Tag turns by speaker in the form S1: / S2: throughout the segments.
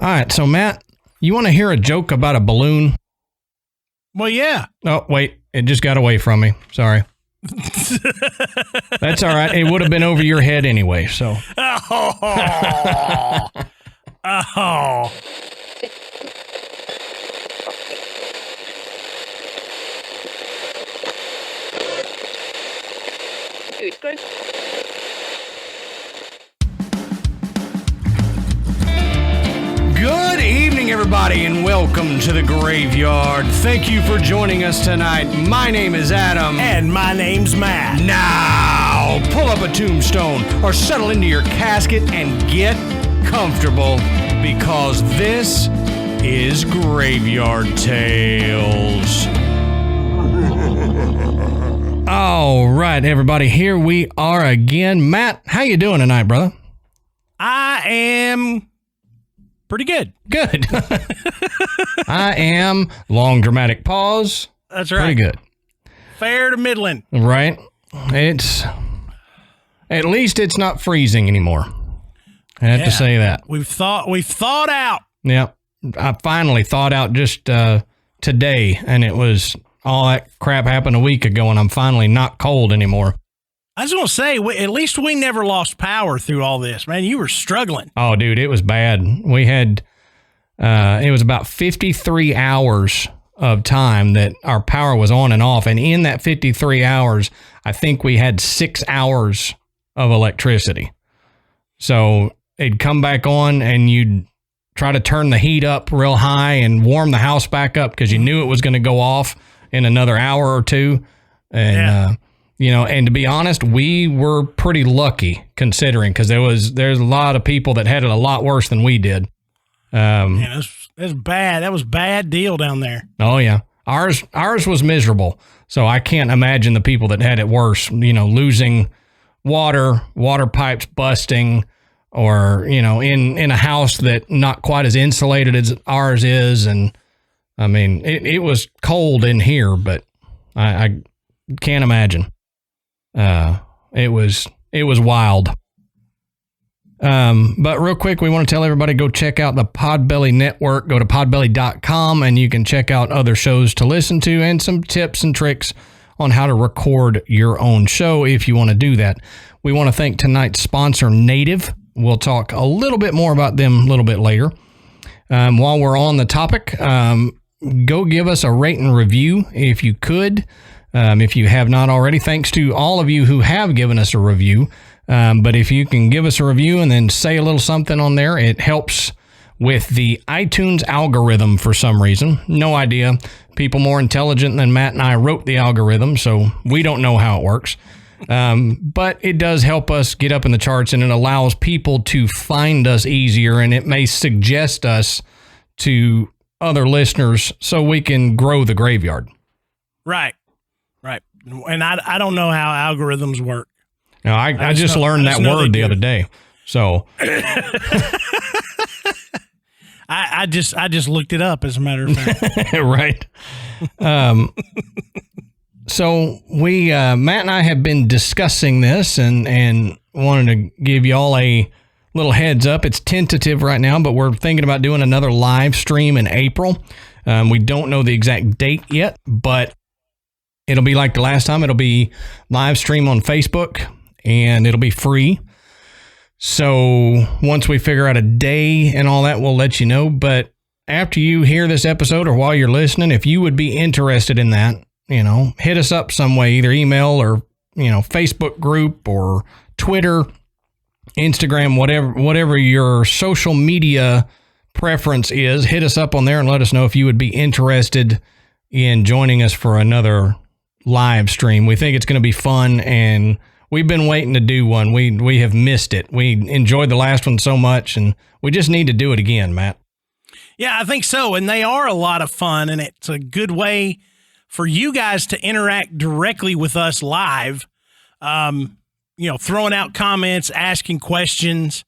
S1: All right, so Matt, you want to hear a joke about a balloon?
S2: Well, yeah.
S1: Oh, wait, it just got away from me. Sorry. That's all right. It would have been over your head anyway, so.
S2: Oh. Oh.
S1: Good evening, everybody, and welcome to the Graveyard. Thank you for joining us tonight. My name is Adam.
S2: And my name's Matt.
S1: Now, pull up a tombstone or settle into your casket and get comfortable because this is Graveyard Tales. All right, everybody, here we are again. Matt, how you doing tonight, brother?
S2: I am pretty good.
S1: Good. I am. Long dramatic pause.
S2: That's right.
S1: Pretty good.
S2: Fair to middling.
S1: Right. It's, at least it's not freezing anymore. I have to say that.
S2: We've thought out.
S1: Yep. I finally thought out just today, and it was all that crap happened a week ago, and I'm finally not cold anymore.
S2: I was going to say, at least we never lost power through all this. Man, you were struggling.
S1: Oh, dude, it was bad. We had, it was about 53 hours of time that our power was on and off. And in that 53 hours, I think we had 6 hours of electricity. So it'd come back on and you'd try to turn the heat up real high and warm the house back up because you knew it was going to go off in another hour or two. And, you know, and to be honest, we were pretty lucky considering because there's a lot of people that had it a lot worse than we did.
S2: Yeah, that's bad. That was a bad deal down there.
S1: Oh yeah. Ours was miserable. So I can't imagine the people that had it worse, you know, losing water pipes busting or, you know, in a house that not quite as insulated as ours is. And I mean, it was cold in here, but I can't imagine. It was wild. But real quick, we want to tell everybody, go check out the Podbelly Network. Go to podbelly.com and you can check out other shows to listen to and some tips and tricks on how to record your own show if you want to do that. We want to thank tonight's sponsor, Native. We'll talk a little bit more about them a little bit later. While we're on the topic, go give us a rate and review if you could. If you have not already, thanks to all of you who have given us a review. But if you can give us a review and then say a little something on there, it helps with the iTunes algorithm for some reason. No idea. People more intelligent than Matt and I wrote the algorithm, so we don't know how it works. But it does help us get up in the charts, and it allows people to find us easier, and it may suggest us to other listeners so we can grow the graveyard.
S2: Right. And I don't know how algorithms work.
S1: No, I just learned that word the other day. So
S2: I just looked it up, as a matter of fact.
S1: Right. So we Matt and I have been discussing this and wanted to give you all a little heads up. It's tentative right now, but we're thinking about doing another live stream in April. We don't know the exact date yet, but it'll be like the last time. It'll be live stream on Facebook, and it'll be free. So once we figure out a day and all that, we'll let you know. But after you hear this episode or while you're listening, if you would be interested in that, you know, hit us up some way, either email or, you know, Facebook group or Twitter, Instagram, whatever your social media preference is, hit us up on there and let us know if you would be interested in joining us for another live stream. We think it's going to be fun, and we've been waiting to do one. We have missed it. We enjoyed the last one so much, and we just need to do it again, Matt.
S2: Yeah, I think so. And they are a lot of fun, and it's a good way for you guys to interact directly with us live. You know, throwing out comments, asking questions.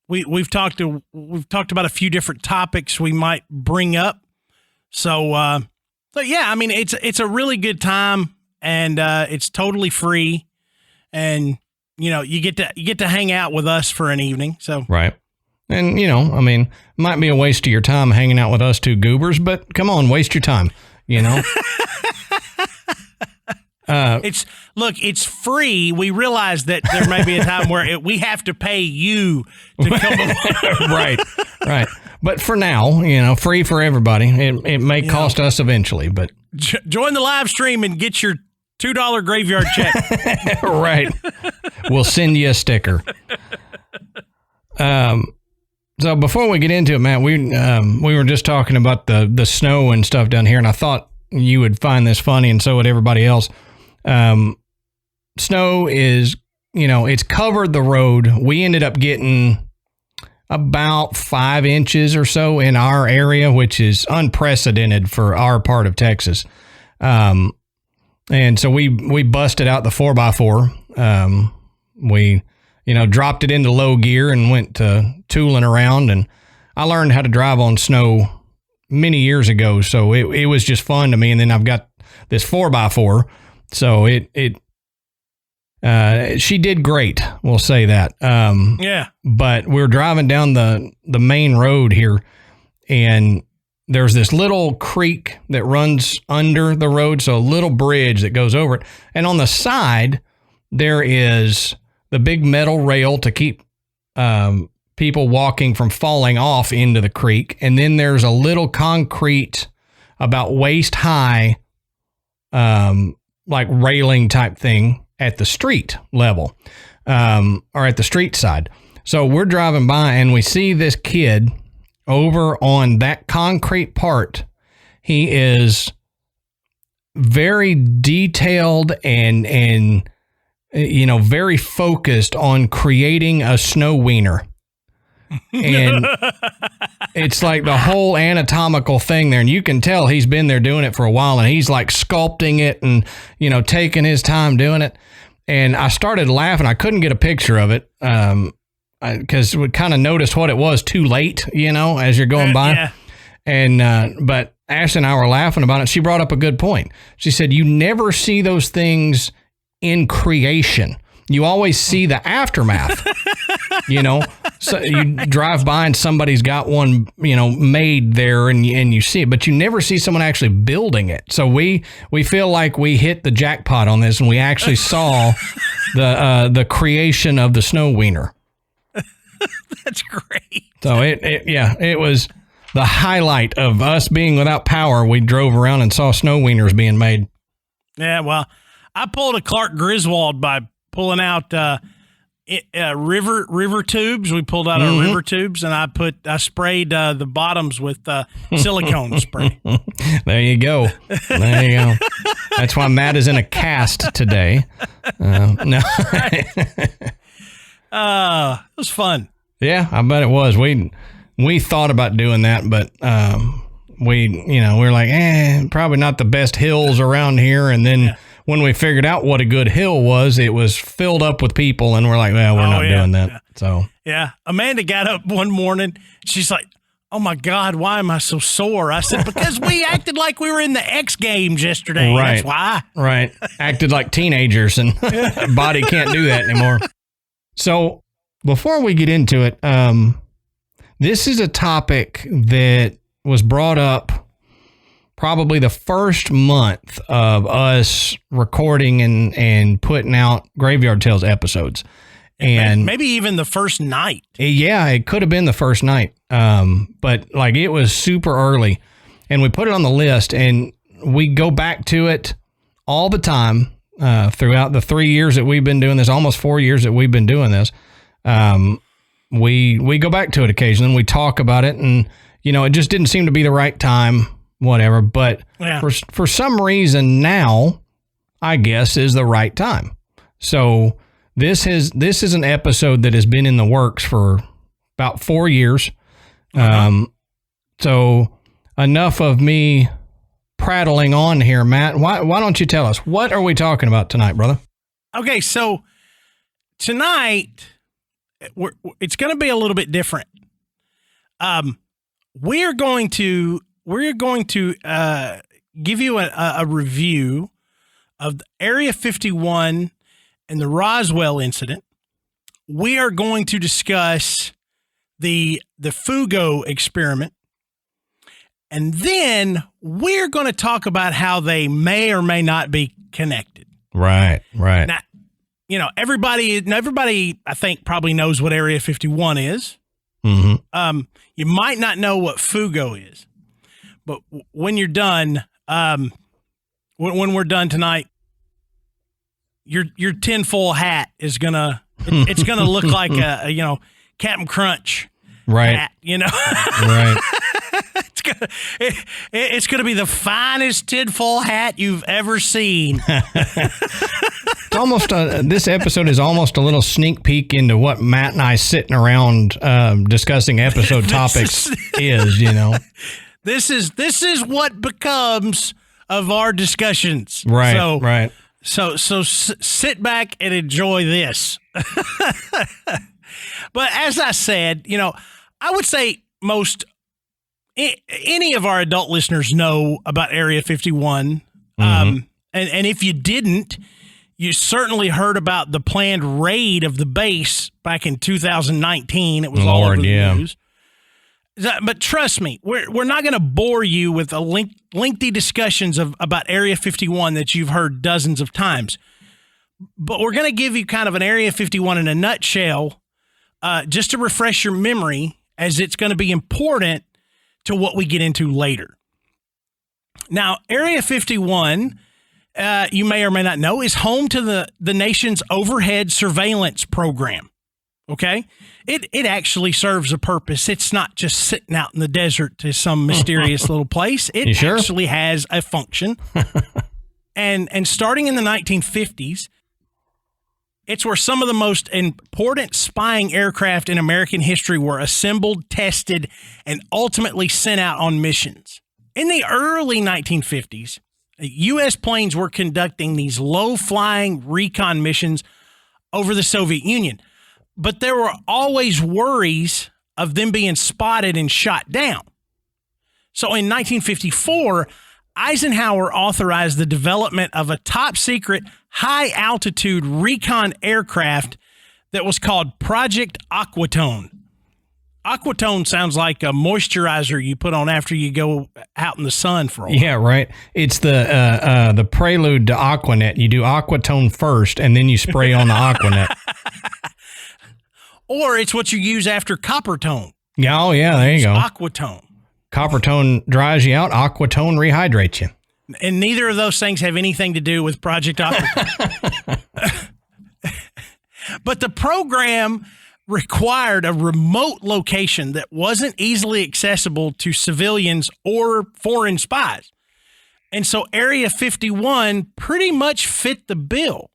S2: We've talked about a few different topics we might bring up. So yeah, I mean, it's a really good time, and it's totally free, and you know, you get to hang out with us for an evening. So
S1: right. And, I mean, might be a waste of your time hanging out with us two goobers, but come on, waste your time,
S2: It's free. We realize that there may be a time where we have to pay you to come along.
S1: Right. But for now, free for everybody. It may cost us eventually, but
S2: join the live stream and get your $2 graveyard check.
S1: Right. We'll send you a sticker. So before we get into it, Matt, we were just talking about the snow and stuff down here, and I thought you would find this funny, and so would everybody else. Snow is, it's covered the road. We ended up getting about 5 inches or so in our area, which is unprecedented for our part of Texas. And so we busted out the 4x4. We, dropped it into low gear and went to tooling around. And I learned how to drive on snow many years ago. So it was just fun to me. And then I've got this 4x4. So she did great. We'll say that.
S2: Yeah.
S1: But we're driving down the main road here, and there's this little creek that runs under the road. So a little bridge that goes over it. And on the side, there is the big metal rail to keep people walking from falling off into the creek. And then there's a little concrete about waist high, like railing type thing at the street level, or at the street side. So we're driving by and we see this kid over on that concrete part. He is very detailed and very focused on creating a snow wiener. And it's like the whole anatomical thing there. And you can tell he's been there doing it for a while, and he's like sculpting it and, taking his time doing it. And I started laughing. I couldn't get a picture of it because we kind of noticed what it was too late, as you're going by.
S2: Yeah.
S1: And but Ashley and I were laughing about it. She brought up a good point. She said, you never see those things in creation. You always see the aftermath. So you drive by and somebody's got one, made there and you see it, but you never see someone actually building it. So we feel like we hit the jackpot on this, and we actually saw the creation of the snow wiener.
S2: That's great.
S1: So it was the highlight of us being without power. We drove around and saw snow wieners being made.
S2: Yeah, well, I pulled a Clark Griswold by pulling out river tubes. We pulled out our river tubes, and I sprayed the bottoms with silicone spray.
S1: There you go. That's why Matt is in a cast today. No.
S2: It was fun.
S1: Yeah, I bet it was. We thought about doing that, but we're like, probably not the best hills around here. And then when we figured out what a good hill was, it was filled up with people, and we're like, well, we're not doing that. Yeah. So
S2: yeah, Amanda got up one morning. She's like, "Oh my God, why am I so sore?" I said, "Because we acted like we were in the X Games yesterday.
S1: Right.
S2: That's why."
S1: Right. Acted like teenagers, and body can't do that anymore. So before we get into it, this is a topic that was brought up probably the first month of us recording and putting out Graveyard Tales episodes. And
S2: maybe even the first night.
S1: Yeah, it could have been the first night. But like it was super early, and we put it on the list, and we go back to it all the time throughout the 3 years that we've been doing this, almost 4 years that we've been doing this. We go back to it occasionally, and we talk about it, and it just didn't seem to be the right time, whatever. But for some reason now, I guess, is the right time. So this is an episode that has been in the works for about 4 years. So enough of me prattling on here, Matt. Why don't you tell us, what are we talking about tonight, brother?
S2: Okay, so tonight it's going to be a little bit different. We're going to give you a review of the Area 51 and the Roswell incident. We are going to discuss the Fugo experiment. And then we're going to talk about how they may or may not be connected.
S1: Right.
S2: Now, everybody, I think, probably knows what Area 51 is.
S1: Mm-hmm.
S2: You might not know what Fugo is, but when you're done, when we're done tonight, your tinfoil hat is it's gonna look like a Captain Crunch hat,
S1: Right.
S2: It's gonna be the finest tinfoil hat you've ever seen.
S1: It's almost this episode is almost a little sneak peek into what Matt and I sitting around discussing episode topics is.
S2: This is what becomes of our discussions.
S1: Right. Right.
S2: So sit back and enjoy this. But as I said, I would say any of our adult listeners know about Area 51. And if you didn't, you certainly heard about the planned raid of the base back in 2019. It was all over the news. But trust me, we're not going to bore you with a lengthy discussions about Area 51 that you've heard dozens of times. But we're going to give you kind of an Area 51 in a nutshell, just to refresh your memory, as it's going to be important to what we get into later. Now, Area 51, you may or may not know, is home to the nation's overhead surveillance program. Okay? It actually serves a purpose. It's not just sitting out in the desert to some mysterious little place. It actually has a function. And starting in the 1950s, it's where some of the most important spying aircraft in American history were assembled, tested, and ultimately sent out on missions. In the early 1950s, U.S. planes were conducting these low-flying recon missions over the Soviet Union. But there were always worries of them being spotted and shot down. So in 1954, Eisenhower authorized the development of a top-secret, high-altitude recon aircraft that was called Project Aquatone. Aquatone sounds like a moisturizer you put on after you go out in the sun for a while.
S1: Yeah, right. It's the prelude to Aquanet. You do Aquatone first, and then you spray on the Aquanet.
S2: Or it's what you use after Coppertone.
S1: Yeah, oh, yeah, there you go.
S2: Aquatone.
S1: Coppertone dries you out. Aquatone rehydrates you.
S2: And neither of those things have anything to do with Project Aquatone. But the program required a remote location that wasn't easily accessible to civilians or foreign spies. And so Area 51 pretty much fit the bill.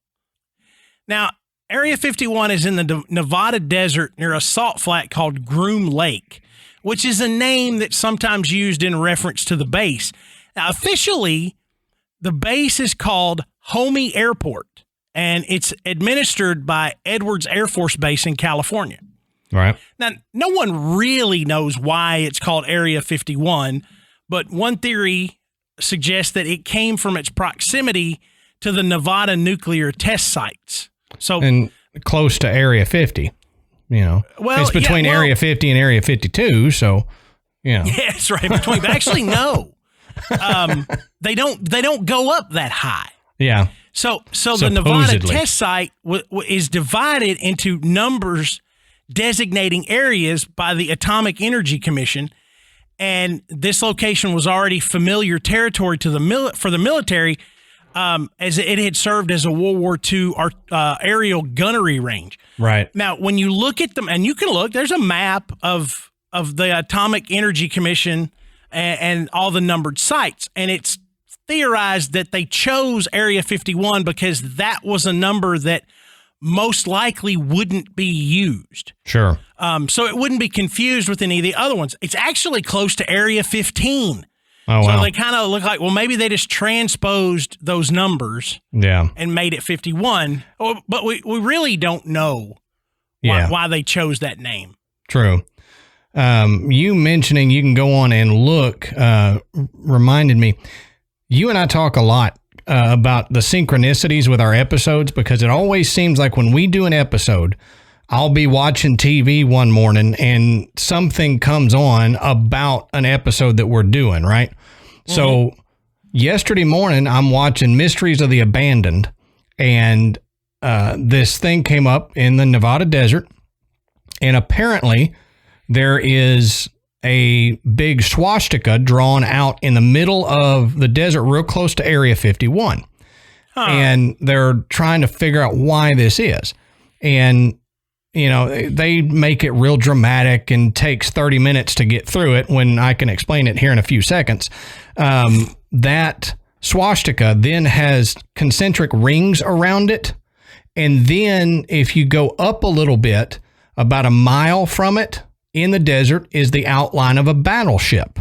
S2: Now, Area 51 is in the Nevada desert near a salt flat called Groom Lake, which is a name that's sometimes used in reference to the base. Now, officially, the base is called Homey Airport, and it's administered by Edwards Air Force Base in California.
S1: Right.
S2: Now, no one really knows why it's called Area 51, but one theory suggests that it came from its proximity to the Nevada nuclear test sites. And
S1: close to Area 50, Well, it's between Area 50 and Area 52, so,
S2: Yeah, that's right. But actually, no. They don't go up that high.
S1: Yeah.
S2: So the Nevada test site is divided into numbers designating areas by the Atomic Energy Commission, and this location was already familiar territory to for the military, as it had served as a World War II aerial gunnery range.
S1: Right.
S2: Now, when you look at them, and you can look, there's a map of the Atomic Energy Commission and all the numbered sites, and it's theorized that they chose Area 51 because that was a number that most likely wouldn't be used.
S1: Sure.
S2: So it wouldn't be confused with any of the other ones. It's actually close to Area 15.
S1: Oh, wow.
S2: So they kind of look like, well, maybe they just transposed those numbers and made it 51. But we really don't know why they chose that name.
S1: True. You mentioning you can go on and look reminded me, you and I talk a lot about the synchronicities with our episodes, because it always seems like when we do an episode, I'll be watching TV one morning and something comes on about an episode that we're doing, right? Mm-hmm. So yesterday morning, I'm watching Mysteries of the Abandoned, and this thing came up in the Nevada desert, and apparently there is a big swastika drawn out in the middle of the desert real close to Area 51. Huh. And they're trying to figure out why this is. And you know, they make it real dramatic and takes 30 minutes to get through it when I can explain it here in a few seconds. That swastika then has concentric rings around it. And then if you go up a little bit, about a mile from it in the desert is the outline of a battleship.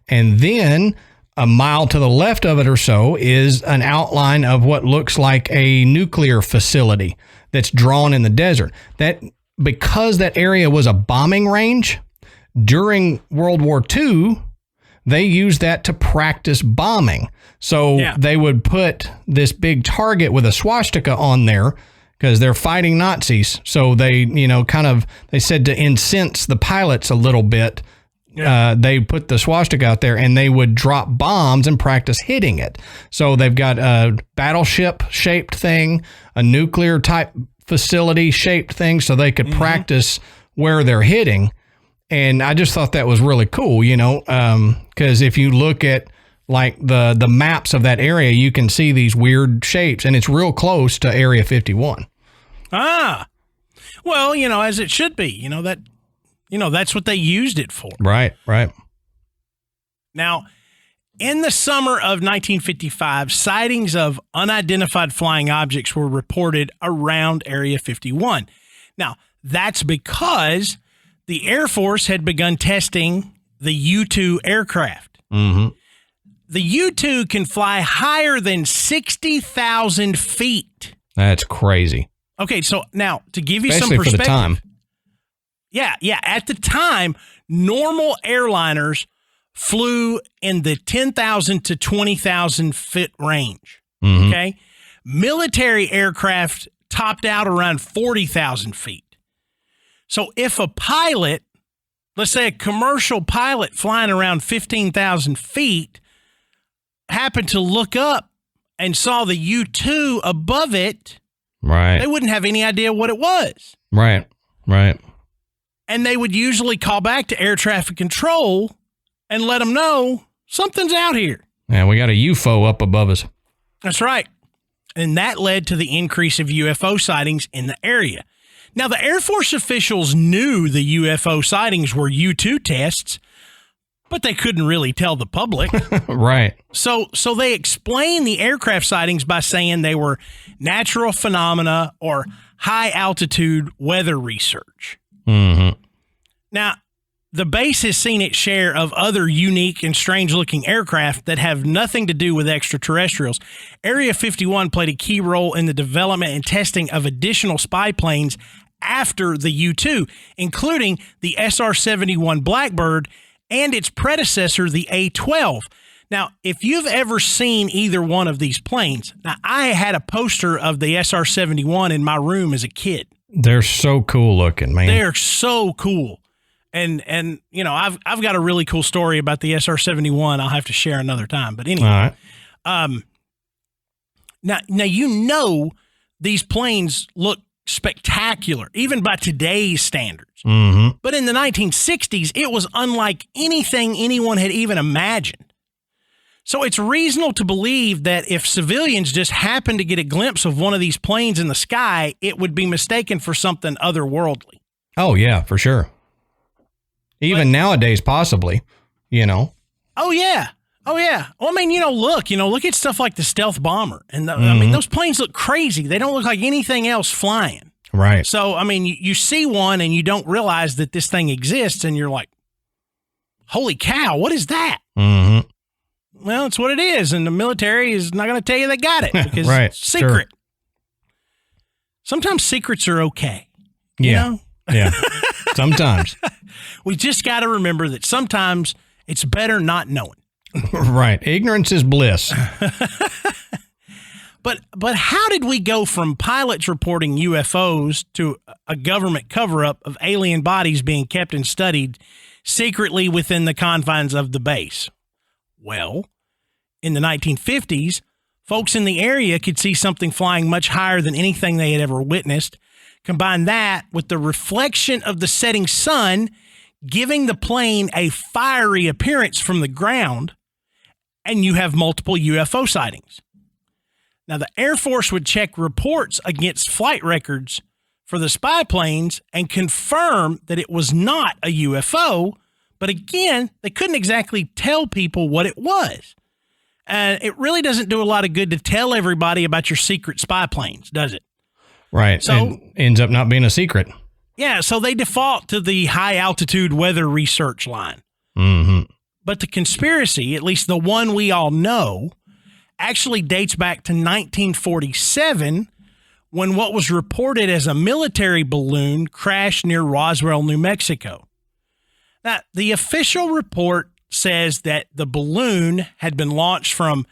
S1: And then a mile to the left of it or so is an outline of what looks like a nuclear facility that's drawn in the desert. That because that area was a bombing range during World War II, they used that to practice bombing. So they would put this big target with a swastika on there because they're fighting Nazis. So they, you know, they said to incense the pilots a little bit. They put the swastika out there and they would drop bombs and practice hitting it. So they've got a battleship shaped thing, a nuclear type facility shaped thing, so they could practice where they're hitting. And I just thought that was really cool, you know, because if you look at like the maps of that area, you can see these weird shapes, and it's real close to Area 51.
S2: Ah, well, you know, as it should be, you know, that's what they used it for.
S1: Right.
S2: Now, in the summer of 1955, sightings of unidentified flying objects were reported around Area 51. Now, that's because the Air Force had begun testing the U-2 aircraft. Mm-hmm. The U-2 can fly higher than 60,000 feet.
S1: That's crazy.
S2: Okay, so now to give you
S1: Especially
S2: some perspective.
S1: For the time.
S2: Yeah. At the time, normal airliners flew in the 10,000 to 20,000 foot range. Mm-hmm. Okay. Military aircraft topped out around 40,000 feet. So if a pilot, let's say a commercial pilot flying around 15,000 feet, happened to look up and saw the U-2 above it,
S1: right,
S2: they wouldn't have any idea what it was.
S1: Right.
S2: And they would usually call back to air traffic control and let them know something's out here.
S1: Yeah, we got a UFO up above us.
S2: That's right. And that led to the increase of UFO sightings in the area. Now, the Air Force officials knew the UFO sightings were U-2 tests, but they couldn't really tell the public.
S1: Right.
S2: So they explained the aircraft sightings by saying they were natural phenomena or high-altitude weather research.
S1: Mm-hmm.
S2: Now, the base has seen its share of other unique and strange-looking aircraft that have nothing to do with extraterrestrials. Area 51 played a key role in the development and testing of additional spy planes after the U-2, including the SR-71 Blackbird and its predecessor, the A-12. Now, if you've ever seen either one of these planes, now I had a poster of the SR-71 in my room as a kid.
S1: They're so cool looking, man.
S2: They're so cool. And you know, I've got a really cool story about the SR-71 I'll have to share another time. But anyway,
S1: all right.
S2: Now you know these planes look spectacular, even by today's standards.
S1: Mm-hmm.
S2: But in the 1960s, it was unlike anything anyone had even imagined. So it's reasonable to believe that if civilians just happened to get a glimpse of one of these planes in the sky, it would be mistaken for something otherworldly.
S1: Oh, yeah, for sure. Even nowadays, possibly, you know.
S2: Oh, yeah. Well, I mean, look at stuff like the stealth bomber. And I mean, those planes look crazy. They don't look like anything else flying.
S1: Right.
S2: So, I mean, you see one and you don't realize that this thing exists and you're like, holy cow, what is that?
S1: Mm-hmm.
S2: Well, it's what it is. And the military is not going to tell you they got it because
S1: right.
S2: It's secret.
S1: Sure.
S2: Sometimes secrets are okay.
S1: Yeah.
S2: You know?
S1: Yeah. Sometimes.
S2: We just got to remember that sometimes it's better not knowing.
S1: Right. Ignorance is bliss.
S2: But how did we go from pilots reporting UFOs to a government cover-up of alien bodies being kept and studied secretly within the confines of the base? Well, in the 1950s, folks in the area could see something flying much higher than anything they had ever witnessed. Combine that with the reflection of the setting sun, giving the plane a fiery appearance from the ground, and you have multiple UFO sightings. Now, the Air Force would check reports against flight records for the spy planes and confirm that it was not a UFO, but again, they couldn't exactly tell people what it was. And it really doesn't do a lot of good to tell everybody about your secret spy planes, does it?
S1: Right. So and ends up not being a secret.
S2: Yeah, so they default to the high altitude weather research line.
S1: Mm-hmm.
S2: But the conspiracy, at least the one we all know, actually dates back to 1947 when what was reported as a military balloon crashed near Roswell, New Mexico. Now, the official report says that the balloon had been launched from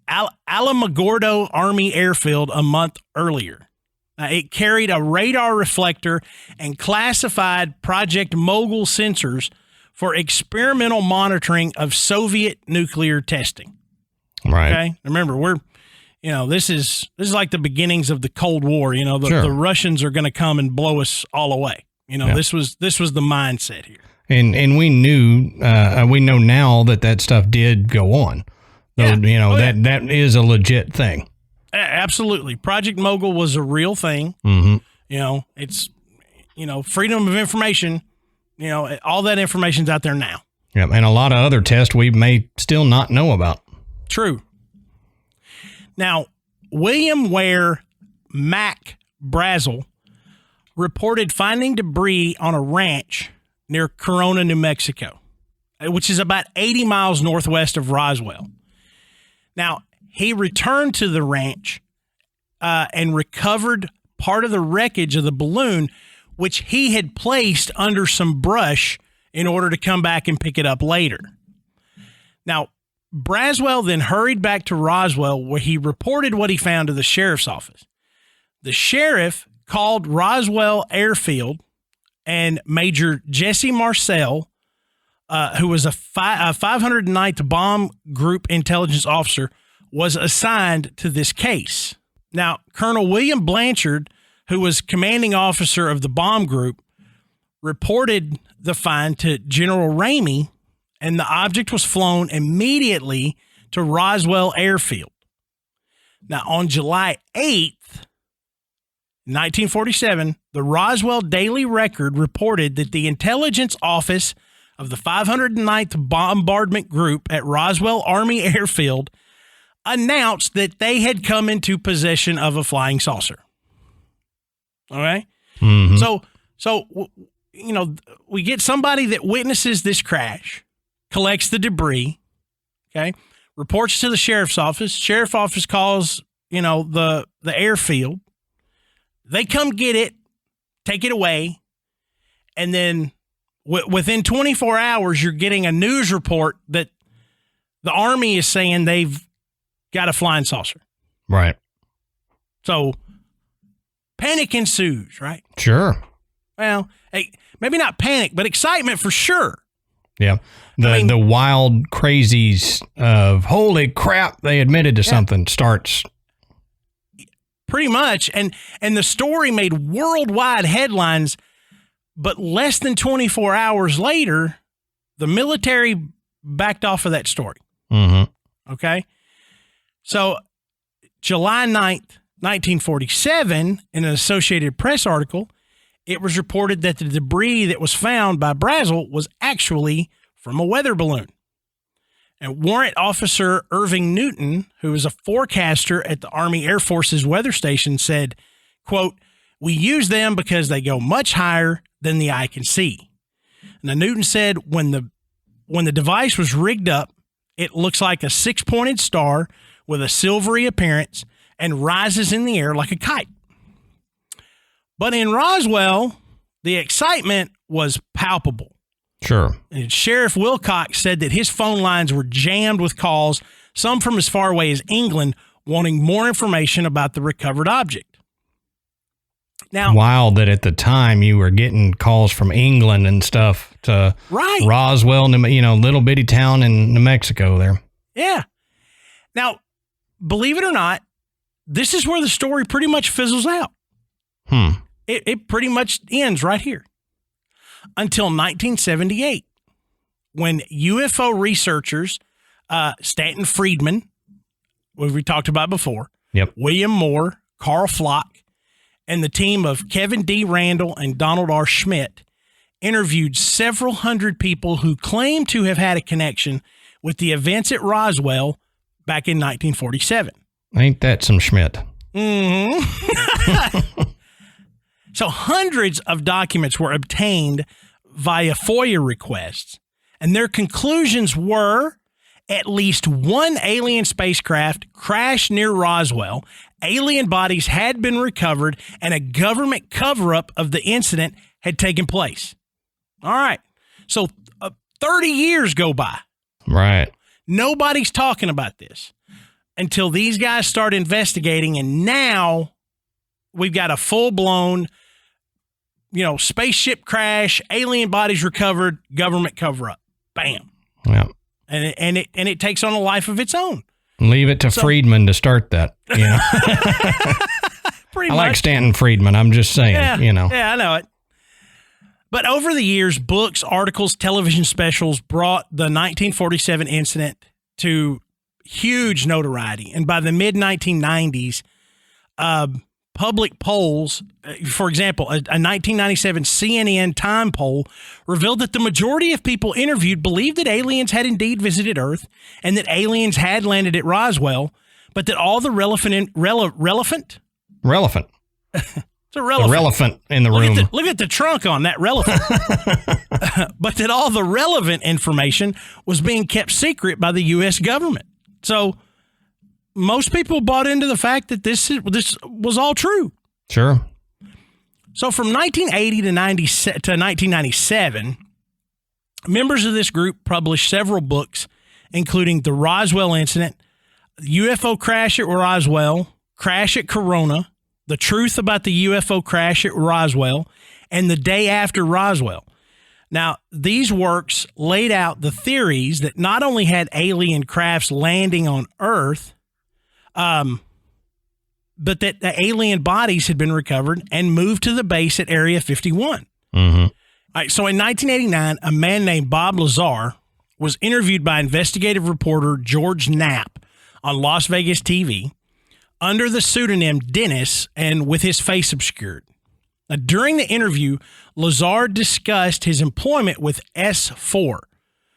S2: Alamogordo Army Airfield a month earlier. Now, it carried a radar reflector and classified Project Mogul sensors for experimental monitoring of Soviet nuclear testing.
S1: Right.
S2: Okay. Remember, this is like the beginnings of the Cold War. The Russians are going to come and blow us all away. This was the mindset here. And
S1: we know now that stuff did go on. So, that is a legit thing.
S2: Absolutely. Project Mogul was a real thing.
S1: Mm-hmm.
S2: It's, freedom of information, all that information's out there now.
S1: Yeah. And a lot of other tests we may still not know about.
S2: True. Now, William Ware Mac Brazel reported finding debris on a ranch near Corona, New Mexico, which is about 80 miles northwest of Roswell. Now, he returned to the ranch and recovered part of the wreckage of the balloon, which he had placed under some brush in order to come back and pick it up later. Now, Braswell then hurried back to Roswell, where he reported what he found to the sheriff's office. The sheriff called Roswell Airfield, and Major Jesse Marcel, who was a 509th Bomb Group intelligence officer, was assigned to this case. Now, Colonel William Blanchard, who was commanding officer of the bomb group, reported the find to General Ramey, and the object was flown immediately to Roswell Airfield. Now, on July 8th, 1947, the Roswell Daily Record reported that the intelligence office of the 509th Bombardment Group at Roswell Army Airfield announced that they had come into possession of a flying saucer. All right?
S1: Mm-hmm.
S2: So, we get somebody that witnesses this crash, collects the debris, okay, reports to the sheriff's office. Sheriff's office calls, the airfield. They come get it, take it away, and then within 24 hours, you're getting a news report that the Army is saying they've got a flying saucer.
S1: Right.
S2: So panic ensues, right?
S1: Sure.
S2: Well, hey, maybe not panic, but excitement for sure.
S1: Yeah. The wild crazies of holy crap, they admitted to something starts.
S2: Pretty much. And the story made worldwide headlines, but less than 24 hours later, the military backed off of that story.
S1: Mm-hmm.
S2: Okay. So July 9th, 1947, in an Associated Press article, it was reported that the debris that was found by Brazel was actually from a weather balloon. And Warrant Officer Irving Newton, who is a forecaster at the Army Air Force's weather station, said, quote, "We use them because they go much higher than the eye can see." Now, Newton said when the device was rigged up, it looks like a six-pointed star with a silvery appearance and rises in the air like a kite. But in Roswell, the excitement was palpable.
S1: Sure.
S2: And Sheriff Wilcox said that his phone lines were jammed with calls, some from as far away as England, wanting more information about the recovered object. Now,
S1: wild that at the time you were getting calls from England and stuff to Roswell, little bitty town in New Mexico there.
S2: Yeah. Now, believe it or not, this is where the story pretty much fizzles out. It pretty much ends right here. Until 1978, when UFO researchers, Stanton Friedman, who we talked about before, William Moore, Carl Flock, and the team of Kevin D. Randall and Donald R. Schmidt interviewed several hundred people who claimed to have had a connection with the events at Roswell back in 1947.
S1: Ain't that some Schmidt?
S2: Mm-hmm. So hundreds of documents were obtained via FOIA requests, and their conclusions were at least one alien spacecraft crashed near Roswell, alien bodies had been recovered, and a government cover-up of the incident had taken place. All right. So 30 years go by.
S1: Right.
S2: Nobody's talking about this until these guys start investigating, and now we've got a full-blown, spaceship crash, alien bodies recovered, government cover-up. Bam.
S1: Yeah.
S2: And it takes on a life of its own.
S1: Leave it to Friedman to start that.
S2: Pretty
S1: I
S2: much.
S1: like Stanton Friedman. I'm just saying,
S2: Yeah, I know it. But over the years, books, articles, television specials brought the 1947 incident to huge notoriety. And by the mid-1990s, public polls, for example, a 1997 CNN Time poll revealed that the majority of people interviewed believed that aliens had indeed visited Earth and that aliens had landed at Roswell, but that all the relevant. It's irrelevant
S1: in the room.
S2: Look at the trunk on that relevant. But that all the relevant information was being kept secret by the U.S. government. So most people bought into the fact that this was all true.
S1: Sure.
S2: So from 1980 to 1997, members of this group published several books, including The Roswell Incident, UFO Crash at Roswell, Crash at Corona, The Truth About the UFO Crash at Roswell, and The Day After Roswell. Now, these works laid out the theories that not only had alien crafts landing on Earth, but that the alien bodies had been recovered and moved to the base at Area 51.
S1: Mm-hmm.
S2: All right, so in 1989, a man named Bob Lazar was interviewed by investigative reporter George Knapp on Las Vegas TV under the pseudonym Dennis and with his face obscured. Now, during the interview, Lazar discussed his employment with S4,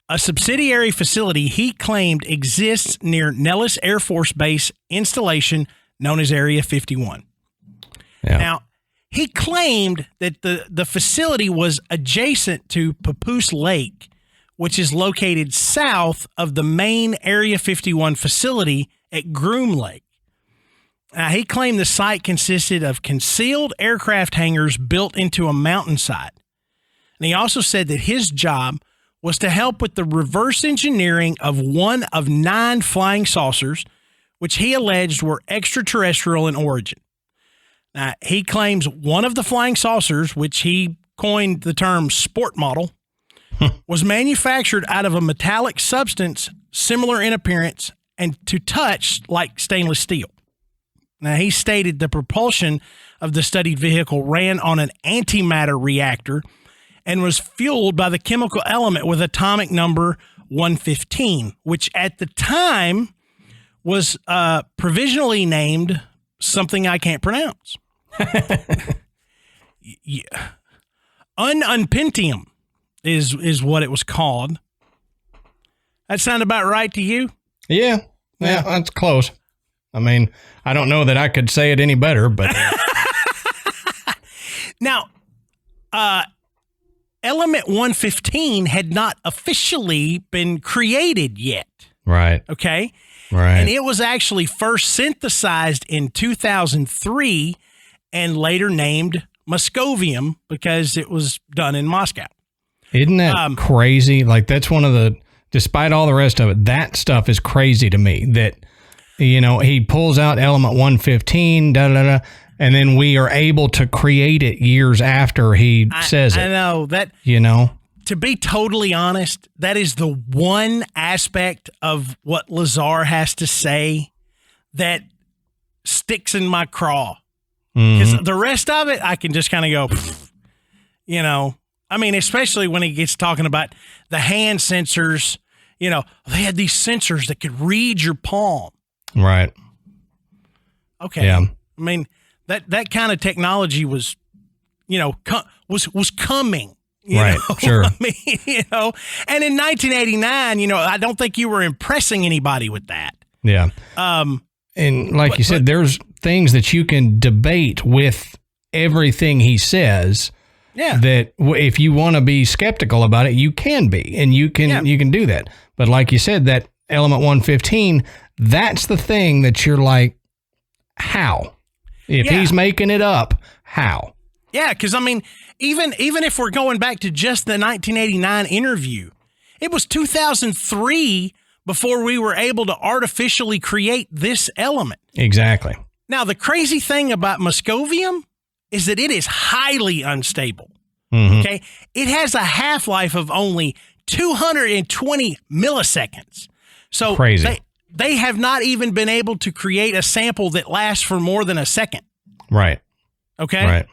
S2: a subsidiary facility he claimed exists near Nellis Air Force Base installation known as Area 51.
S1: Yeah.
S2: Now, he claimed that the facility was adjacent to Papoose Lake, which is located south of the main Area 51 facility at Groom Lake. Now, he claimed the site consisted of concealed aircraft hangars built into a mountainside. And he also said that his job was to help with the reverse engineering of one of 9 flying saucers, which he alleged were extraterrestrial in origin. Now, he claims one of the flying saucers, which he coined the term sport model, was manufactured out of a metallic substance similar in appearance and to touch like stainless steel. Now, he stated the propulsion of the studied vehicle ran on an antimatter reactor and was fueled by the chemical element with atomic number 115, which at the time was provisionally named something I can't pronounce. Yeah. Unpentium is what it was called. That sound about right to you?
S1: Yeah, that's close. I mean, I don't know that I could say it any better, but
S2: now, element 115 had not officially been created yet.
S1: Right.
S2: Okay.
S1: Right.
S2: And it was actually first synthesized in 2003 and later named Moscovium because it was done in Moscow.
S1: Isn't that crazy? Like, that's one of the, despite all the rest of it, that stuff is crazy to me. That he pulls out element 115, and then we are able to create it years after he says it.
S2: I know that. To be totally honest, that is the one aspect of what Lazar has to say that sticks in my craw. Because the rest of it, I can just kind of go, I mean, especially when he gets talking about the hand sensors, they had these sensors that could read your palm.
S1: Right.
S2: Okay. Yeah. I mean, that kind of technology was, was coming.
S1: Right. Sure.
S2: I mean, and in 1989, I don't think you were impressing anybody with that.
S1: Yeah. And like you said, there's things that you can debate with everything he says.
S2: Yeah.
S1: That if you want to be skeptical about it, you can be, and you can do that. But like you said, that element 115, that's the thing that you're like, how? If he's making it up, how?
S2: Yeah, because I mean, even if we're going back to just the 1989 interview, it was 2003 before we were able to artificially create this element.
S1: Exactly.
S2: Now, the crazy thing about Moscovium is that it is highly unstable.
S1: Mm-hmm.
S2: Okay, it has a half-life of only 220 milliseconds. So
S1: crazy.
S2: They have not even been able to create a sample that lasts for more than a second.
S1: Right.
S2: Okay.
S1: Right.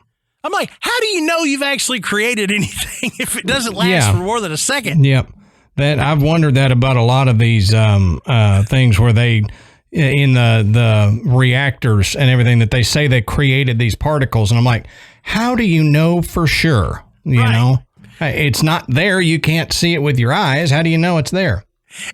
S2: I'm like, how do you know you've actually created anything if it doesn't last for more than a second?
S1: Yep. That I've wondered that about a lot of these things where they in the reactors and everything that they say they created these particles, and I'm like, how do you know for sure? You know, it's not there. You can't see it with your eyes. How do you know it's there?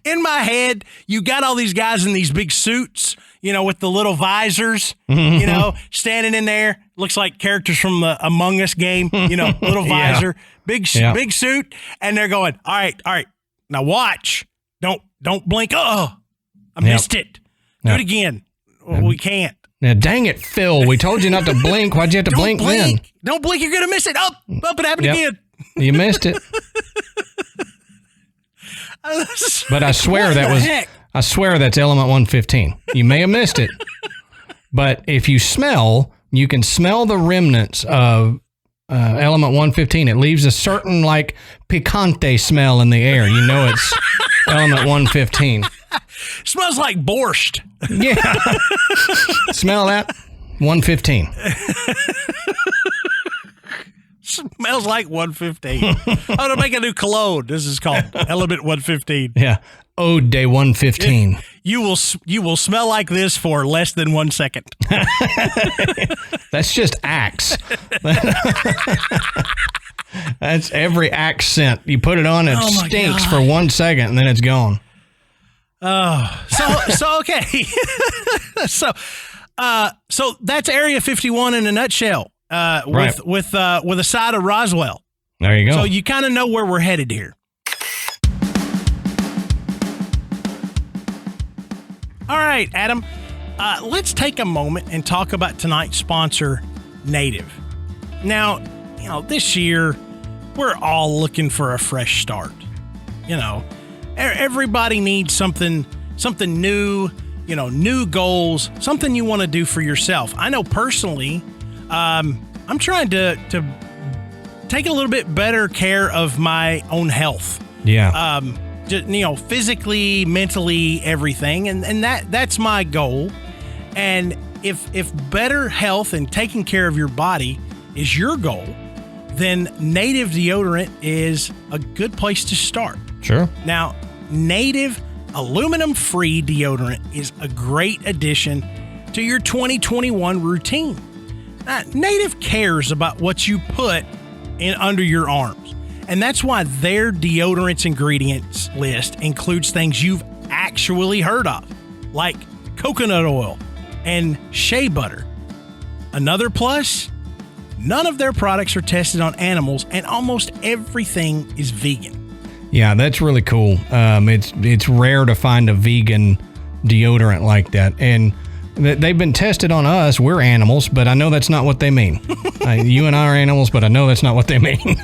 S2: In my head, you got all these guys in these big suits, with the little visors, standing in there. Looks like characters from the Among Us game, little visor, big suit. And they're going, all right. Now watch. Don't blink. Oh, I missed it. Do it again. Well, we can't.
S1: Now, dang it, Phil. We told you not to blink. Why'd you have to blink then?
S2: Don't blink. You're going to miss it. Up, it happened again.
S1: You missed it. But I swear I swear that's element 115. You may have missed it, but if you smell, you can smell the remnants of element 115. It leaves a certain picante smell in the air. You know it's element 115.
S2: Smells like borscht.
S1: Yeah. Smell that? 115.
S2: Smells like 115. I'm going to make a new cologne. This is called Element 115.
S1: Yeah. Ode Day 115.
S2: You will smell like this for less than 1 second.
S1: That's just Axe. That's every Axe scent. You put it on, it stinks for 1 second, and then it's gone.
S2: Oh, so okay. So that's Area 51 in a nutshell. With a side of Roswell.
S1: There you go.
S2: So you kind of know where we're headed here. All right, Adam. Let's take a moment and talk about tonight's sponsor, Native. Now, this year we're all looking for a fresh start. Everybody needs something new. New goals, something you want to do for yourself. I know personally. I'm trying to take a little bit better care of my own health.
S1: Yeah.
S2: Physically, mentally, everything. And that's my goal. And if better health and taking care of your body is your goal, then Native Deodorant is a good place to start.
S1: Sure.
S2: Now, Native aluminum-free deodorant is a great addition to your 2021 routine. Native cares about what you put in under your arms, and that's why their deodorants ingredients list includes things you've actually heard of, like coconut oil and shea butter. Another plus, none of their products are tested on animals, and almost everything is vegan.
S1: Yeah, that's really cool. It's rare to find a vegan deodorant like that, and they've been tested on us. We're animals, but I know that's not what they mean. You and I are animals, but I know that's not what they mean.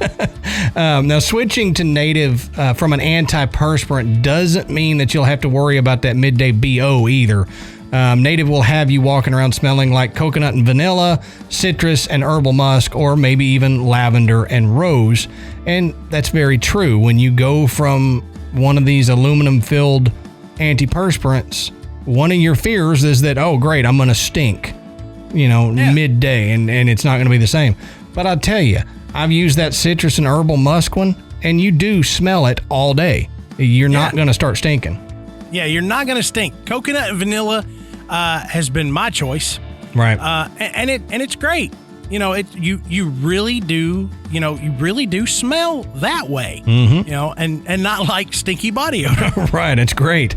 S1: Now, switching to Native from an antiperspirant doesn't mean that you'll have to worry about that midday BO either. Native will have you walking around smelling like coconut and vanilla, citrus and herbal musk, or maybe even lavender and rose. And that's very true. When you go from one of these aluminum-filled antiperspirants, one of your fears is that, oh, great, I'm going to stink, midday, and it's not going to be the same. But I'll tell you, I've used that citrus and herbal musk one, and you do smell it all day. You're not going to start stinking. Yeah,
S2: you're not going to stink. Coconut and vanilla has been my choice,
S1: right?
S2: And it's great. You really do smell that way.
S1: Mm-hmm.
S2: And not like stinky body odor.
S1: Right, it's great,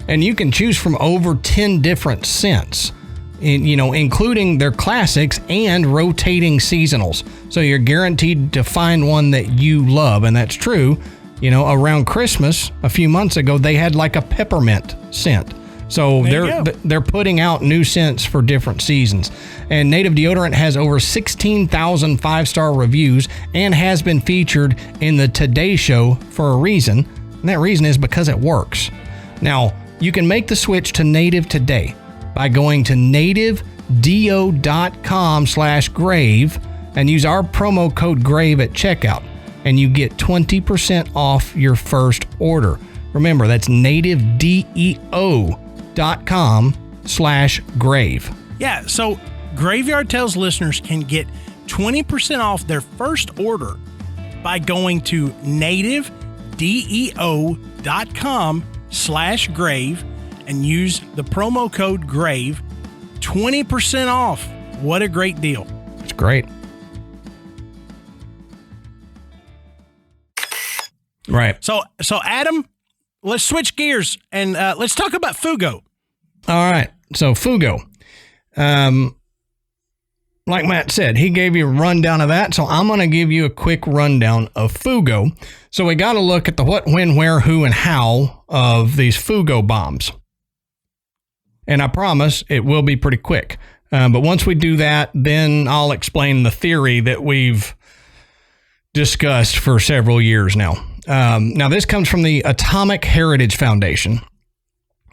S1: and you can choose from over 10 different scents, including their classics and rotating seasonals. So you're guaranteed to find one that you love, and that's true. Around Christmas a few months ago, they had like a peppermint scent. So they're putting out new scents for different seasons. And Native Deodorant has over 16,000 5-star reviews and has been featured in the Today Show for a reason. And that reason is because it works. Now, you can make the switch to Native today by going to nativedeo.com/grave and use our promo code GRAVE at checkout, and you get 20% off your first order. Remember, that's nativedeo.com/grave.
S2: Yeah, so Graveyard Tales listeners can get 20% off their first order by going to nativedeo.com/grave and use the promo code GRAVE. 20% off. What a great deal.
S1: It's great. Right.
S2: So Adam, let's switch gears and let's talk about Fugo.
S1: All right. So Fugo, like Matt said, he gave you a rundown of that. So I'm going to give you a quick rundown of Fugo. So we got to look at the what, when, where, who, and how of these Fugo bombs. And I promise it will be pretty quick. But once we do that, then I'll explain the theory that we've discussed for several years now. Now, this comes from the Atomic Heritage Foundation.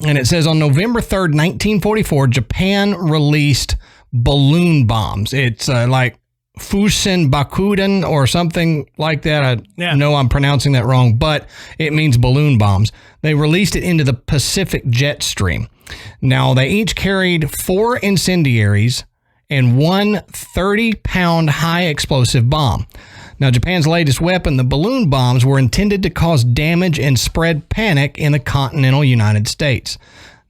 S1: And it says on November 3rd, 1944, Japan released balloon bombs. It's like Fusen Bakuden or something like that. I know I'm pronouncing that wrong, but it means balloon bombs. They released it into the Pacific jet stream. Now, they each carried 4 incendiaries and 1 30-pound high explosive bomb. Now, Japan's latest weapon, the balloon bombs, were intended to cause damage and spread panic in the continental United States.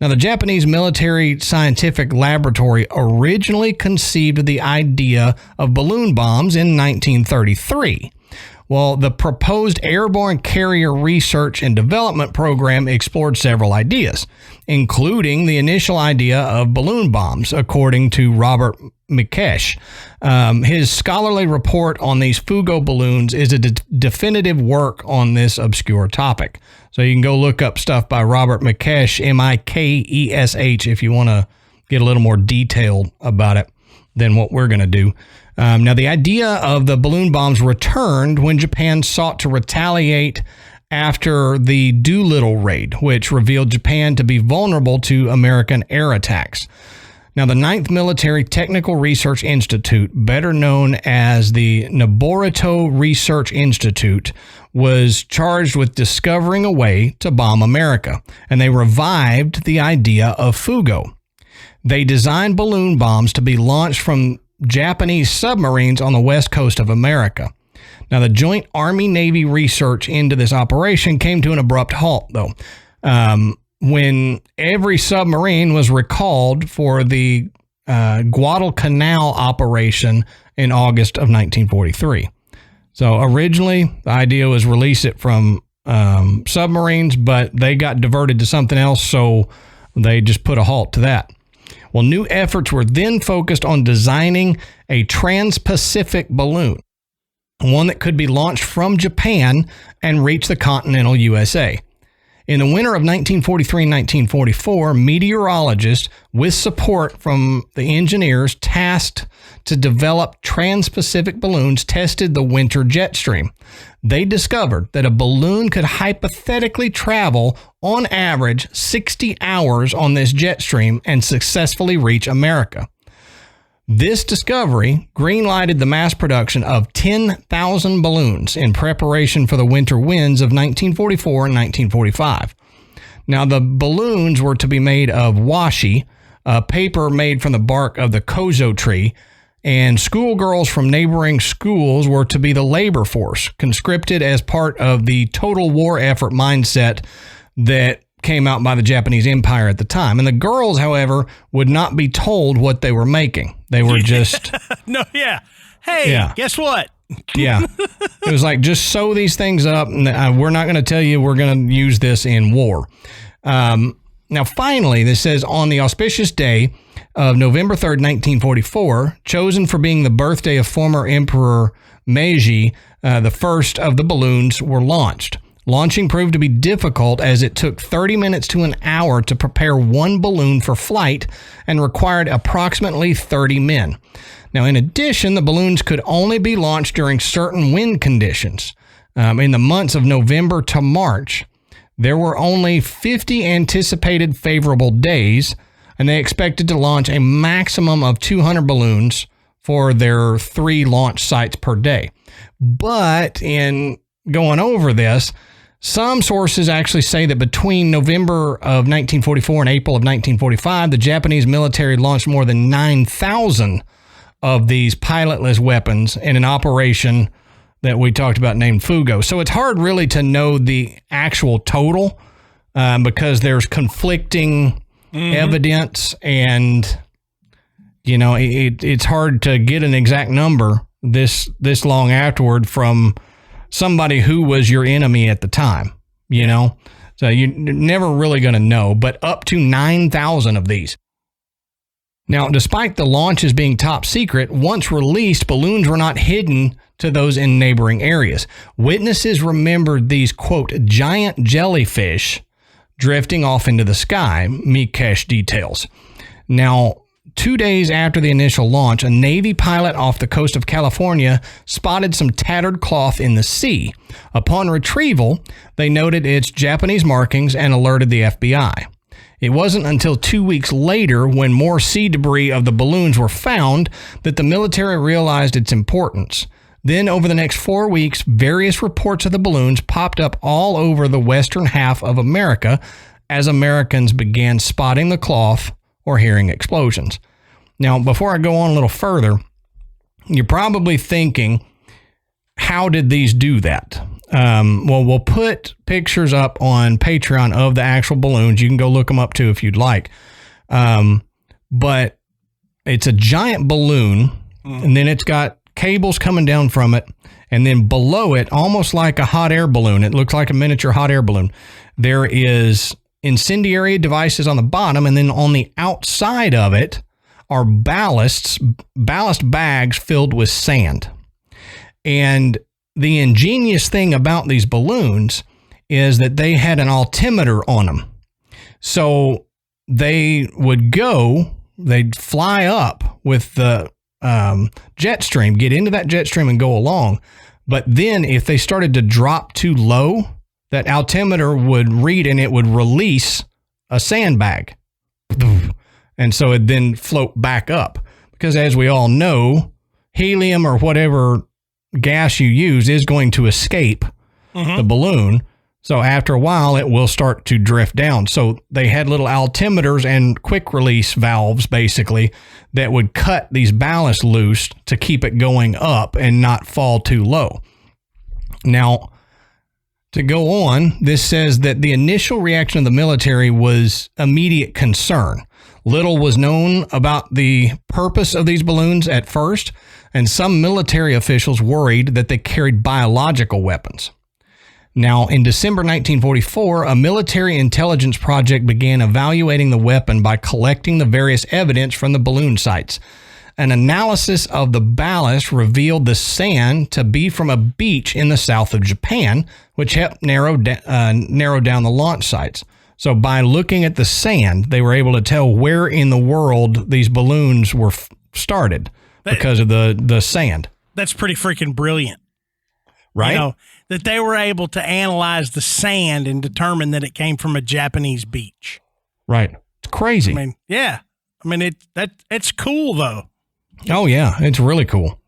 S1: Now, the Japanese Military Scientific Laboratory originally conceived the idea of balloon bombs in 1933. Well, the proposed Airborne Carrier Research and Development Program explored several ideas, including the initial idea of balloon bombs, according to Robert McKesh. His scholarly report on these Fugo balloons is a definitive work on this obscure topic. So you can go look up stuff by Robert McKesh, Mikesh, if you want to get a little more detailed about it than what we're going to do. Now, the idea of the balloon bombs returned when Japan sought to retaliate after the Doolittle raid, which revealed Japan to be vulnerable to American air attacks. Now, the 9th Military Technical Research Institute, better known as the Noborito Research Institute, was charged with discovering a way to bomb America, and they revived the idea of Fugo. They designed balloon bombs to be launched from Japanese submarines on the west coast of America. Now, the joint Army-Navy research into this operation came to an abrupt halt, though, when every submarine was recalled for the Guadalcanal operation in August of 1943. So originally, the idea was release it from submarines, but they got diverted to something else, so they just put a halt to that. Well, new efforts were then focused on designing a trans-Pacific balloon, one that could be launched from Japan and reach the continental USA. In the winter of 1943 and 1944, meteorologists, with support from the engineers tasked to develop trans-Pacific balloons, tested the winter jet stream. They discovered that a balloon could hypothetically travel, on average, 60 hours on this jet stream and successfully reach America. This discovery greenlighted the mass production of 10,000 balloons in preparation for the winter winds of 1944 and 1945. Now, the balloons were to be made of washi, a paper made from the bark of the kozo tree, and schoolgirls from neighboring schools were to be the labor force, conscripted as part of the total war effort mindset that came out by the Japanese Empire at the time. And the girls, however, would not be told what they were making. They were just...
S2: Hey, guess what?
S1: It was like, just sew these things up, and we're not going to tell you we're going to use this in war. Now, finally, this says, on the auspicious day of November 3rd, 1944, chosen for being the birthday of former Emperor Meiji, the first of the balloons were launched. Launching proved to be difficult as it took 30 minutes to an hour to prepare one balloon for flight and required approximately 30 men. Now, in addition, the balloons could only be launched during certain wind conditions. In the months of November to March, there were only 50 anticipated favorable days, and they expected to launch a maximum of 200 balloons for their 3 launch sites per day. But in going over this, some sources actually say that between November of 1944 and April of 1945, the Japanese military launched more than 9,000 of these pilotless weapons in an operation that we talked about named Fugo. So it's hard really to know the actual total because there's conflicting evidence, and it's hard to get an exact number this long afterward from somebody who was your enemy at the time, So you're never really going to know, but up to 9,000 of these. Now, despite the launches being top secret, once released, balloons were not hidden to those in neighboring areas. Witnesses remembered these, quote, giant jellyfish drifting off into the sky, Mikesh details. Now, 2 days after the initial launch, a Navy pilot off the coast of California spotted some tattered cloth in the sea. Upon retrieval, they noted its Japanese markings and alerted the FBI. It wasn't until 2 weeks later, when more sea debris of the balloons were found, that the military realized its importance. Then, over the next 4 weeks, various reports of the balloons popped up all over the western half of America as Americans began spotting the cloth or hearing explosions. Now, before I go on a little further, you're probably thinking, how did these do that? Well, we'll put pictures up on Patreon of the actual balloons. You can go look them up too if you'd like. But it's a giant balloon, and then it's got cables coming down from it, and then below it, almost like a hot air balloon, it looks like a miniature hot air balloon, there is incendiary devices on the bottom, and then on the outside of it are ballast bags filled with sand. And the ingenious thing about these balloons is that they had an altimeter on them. So they'd fly up with the jet stream, get into that jet stream and go along. But then if they started to drop too low, that altimeter would read and it would release a sandbag. And so it then float back up. Because as we all know, helium or whatever gas you use is going to escape the balloon. So after a while, it will start to drift down. So they had little altimeters and quick release valves, basically, that would cut these ballast loose to keep it going up and not fall too low. Now, to go on, this says that the initial reaction of the military was immediate concern. Little was known about the purpose of these balloons at first, and some military officials worried that they carried biological weapons. Now, in December 1944, a military intelligence project began evaluating the weapon by collecting the various evidence from the balloon sites. An analysis of the ballast revealed the sand to be from a beach in the south of Japan, which helped narrow down the launch sites. So by looking at the sand, they were able to tell where in the world these balloons were started because of the sand. That's
S2: pretty freaking brilliant.
S1: Right?
S2: You know, that they were able to analyze the sand and determine that it came from a Japanese beach.
S1: Right. It's crazy.
S2: I mean, yeah. I mean, it's cool, though.
S1: Oh, yeah. It's really cool.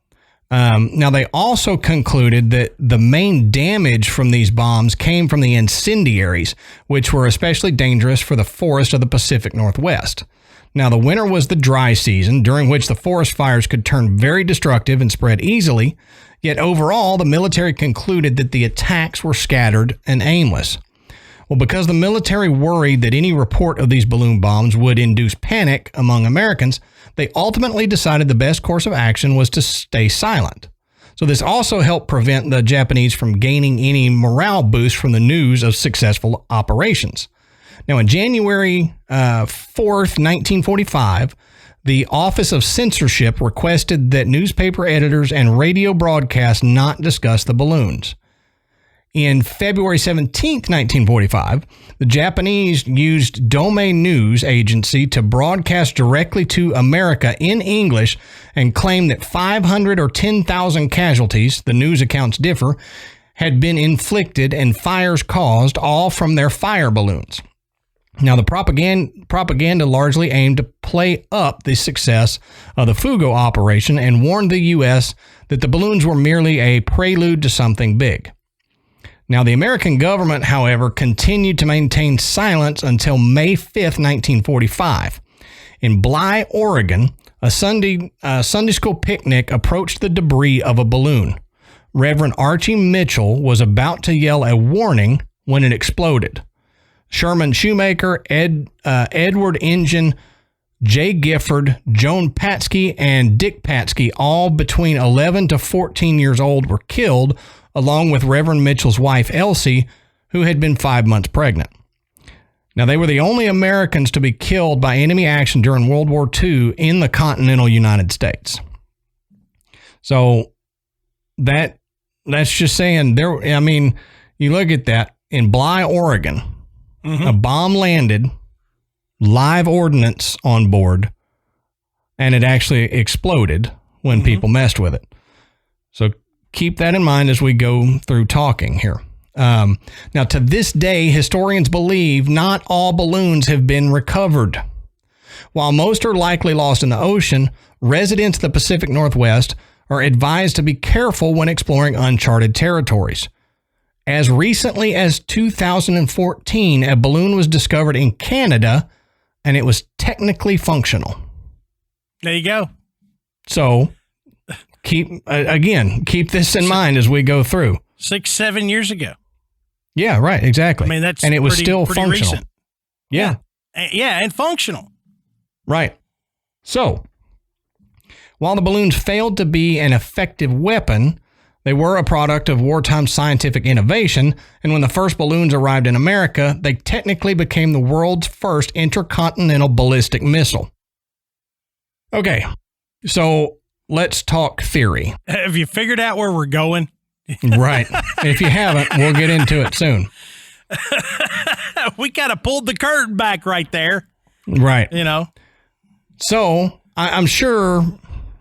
S1: Now, they also concluded that the main damage from these bombs came from the incendiaries, which were especially dangerous for the forest of the Pacific Northwest. Now, the winter was the dry season, during which the forest fires could turn very destructive and spread easily. Yet overall, the military concluded that the attacks were scattered and aimless. Well, because the military worried that any report of these balloon bombs would induce panic among Americans, they ultimately decided the best course of action was to stay silent. So this also helped prevent the Japanese from gaining any morale boost from the news of successful operations. Now, on January 4th, 1945, the Office of Censorship requested that newspaper editors and radio broadcasts not discuss the balloons. In February 17th, 1945, the Japanese used Domei News Agency to broadcast directly to America in English and claimed that 500 or 10,000 casualties, the news accounts differ, had been inflicted and fires caused, all from their fire balloons. Now, the propaganda largely aimed to play up the success of the Fugo operation and warned the U.S. that the balloons were merely a prelude to something big. Now, the American government, however, continued to maintain silence until May 5th, 1945. In Bly, Oregon, a Sunday school picnic approached the debris of a balloon. Reverend Archie Mitchell was about to yell a warning when it exploded. Sherman Shoemaker, Edward Injun, Jay Gifford, Joan Patsky, and Dick Patsky, all between 11 to 14 years old, were killed, along with Reverend Mitchell's wife, Elsie, who had been 5 months pregnant. Now, they were the only Americans to be killed by enemy action during World War II in the continental United States. So that's just saying there. I mean, you look at that in Bly, Oregon, a bomb landed, live ordnance on board, and it actually exploded when people messed with it. So keep that in mind as we go through talking here. Now, to this day, historians believe not all balloons have been recovered. While most are likely lost in the ocean, residents of the Pacific Northwest are advised to be careful when exploring uncharted territories. As recently as 2014, a balloon was discovered in Canada, and it was technically functional.
S2: There you go.
S1: So keep this in mind as we go through.
S2: 6-7 years ago.
S1: Yeah, right. Exactly.
S2: I mean,
S1: and it was still functional.
S2: Recent.
S1: Yeah.
S2: Yeah, and functional.
S1: Right. So, while the balloons failed to be an effective weapon, they were a product of wartime scientific innovation, and when the first balloons arrived in America, they technically became the world's first intercontinental ballistic missile. Okay, so let's talk theory.
S2: Have you figured out where we're going?
S1: Right. If you haven't, we'll get into it soon.
S2: We kind of pulled the curtain back right there.
S1: Right.
S2: You know?
S1: So I'm sure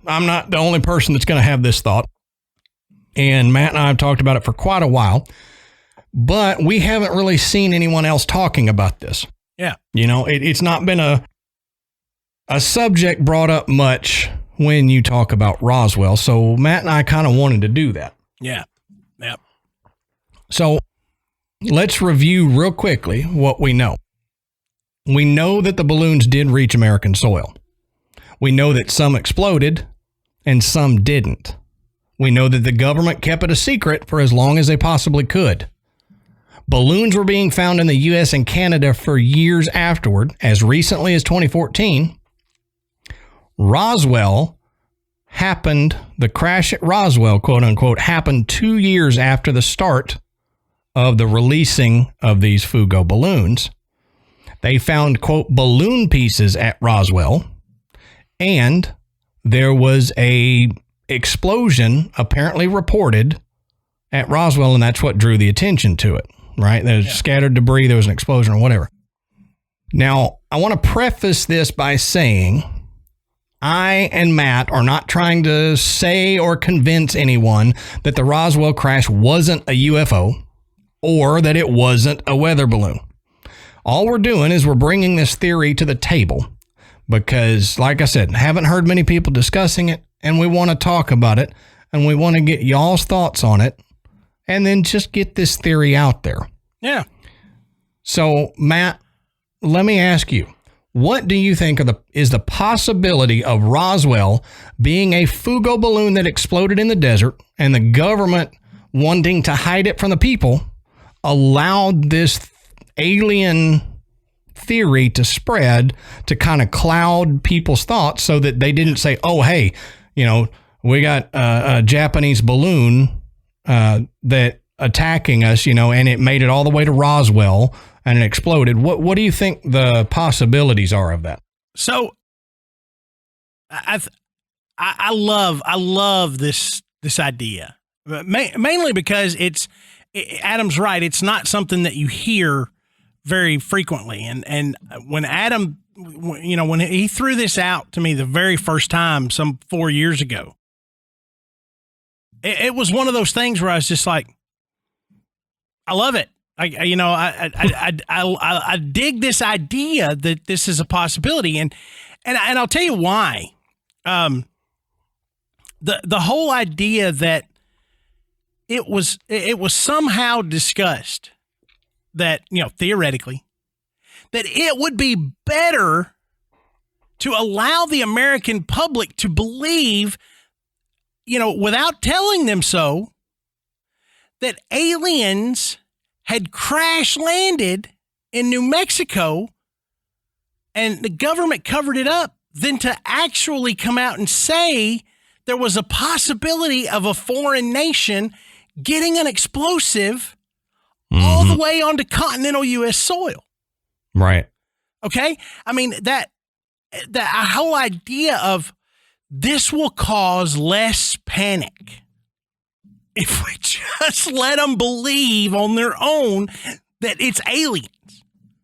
S1: I'm not the only person that's going to have this thought. And Matt and I have talked about it for quite a while, but we haven't really seen anyone else talking about this.
S2: Yeah.
S1: You know, it's not been a subject brought up much when you talk about Roswell. So Matt and I kind of wanted to do that.
S2: Yeah. Yep.
S1: So let's review real quickly what we know. We know that the balloons did reach American soil. We know that some exploded and some didn't. We know that the government kept it a secret for as long as they possibly could. Balloons were being found in the U.S. and Canada for years afterward, as recently as 2014. Roswell happened, the crash at Roswell, quote unquote, happened 2 years after the start of the releasing of these Fugo balloons. They found, quote, balloon pieces at Roswell, and there was a explosion apparently reported at Roswell, and that's what drew the attention to it, right? There's scattered debris, there was an explosion or whatever. Now, I want to preface this by saying I and Matt are not trying to say or convince anyone that the Roswell crash wasn't a UFO or that it wasn't a weather balloon. All we're doing is we're bringing this theory to the table because, like I said, haven't heard many people discussing it, and we want to talk about it, and we want to get y'all's thoughts on it, and then just get this theory out there.
S2: Yeah.
S1: So, Matt, let me ask you, what do you think is the possibility of Roswell being a fugo balloon that exploded in the desert, and the government wanting to hide it from the people allowed this alien theory to spread to kind of cloud people's thoughts so that they didn't say, oh, hey, we got a Japanese balloon that attacking us, and it made it all the way to Roswell and it exploded. What do you think the possibilities are of that?
S2: So I love this idea, mainly because Adam's right. It's not something that you hear very frequently. And when Adam, when he threw this out to me the very first time, some 4 years ago, it was one of those things where I was just like, I love it. I dig this idea that this is a possibility. And I'll tell you why. The whole idea that it was somehow discussed that, theoretically, that it would be better to allow the American public to believe, without telling them so, that aliens had crash landed in New Mexico and the government covered it up, than to actually come out and say there was a possibility of a foreign nation getting an explosive all the way onto continental U.S. soil.
S1: Right.
S2: Okay. I mean, that whole idea of this will cause less panic if we just let them believe on their own that it's aliens.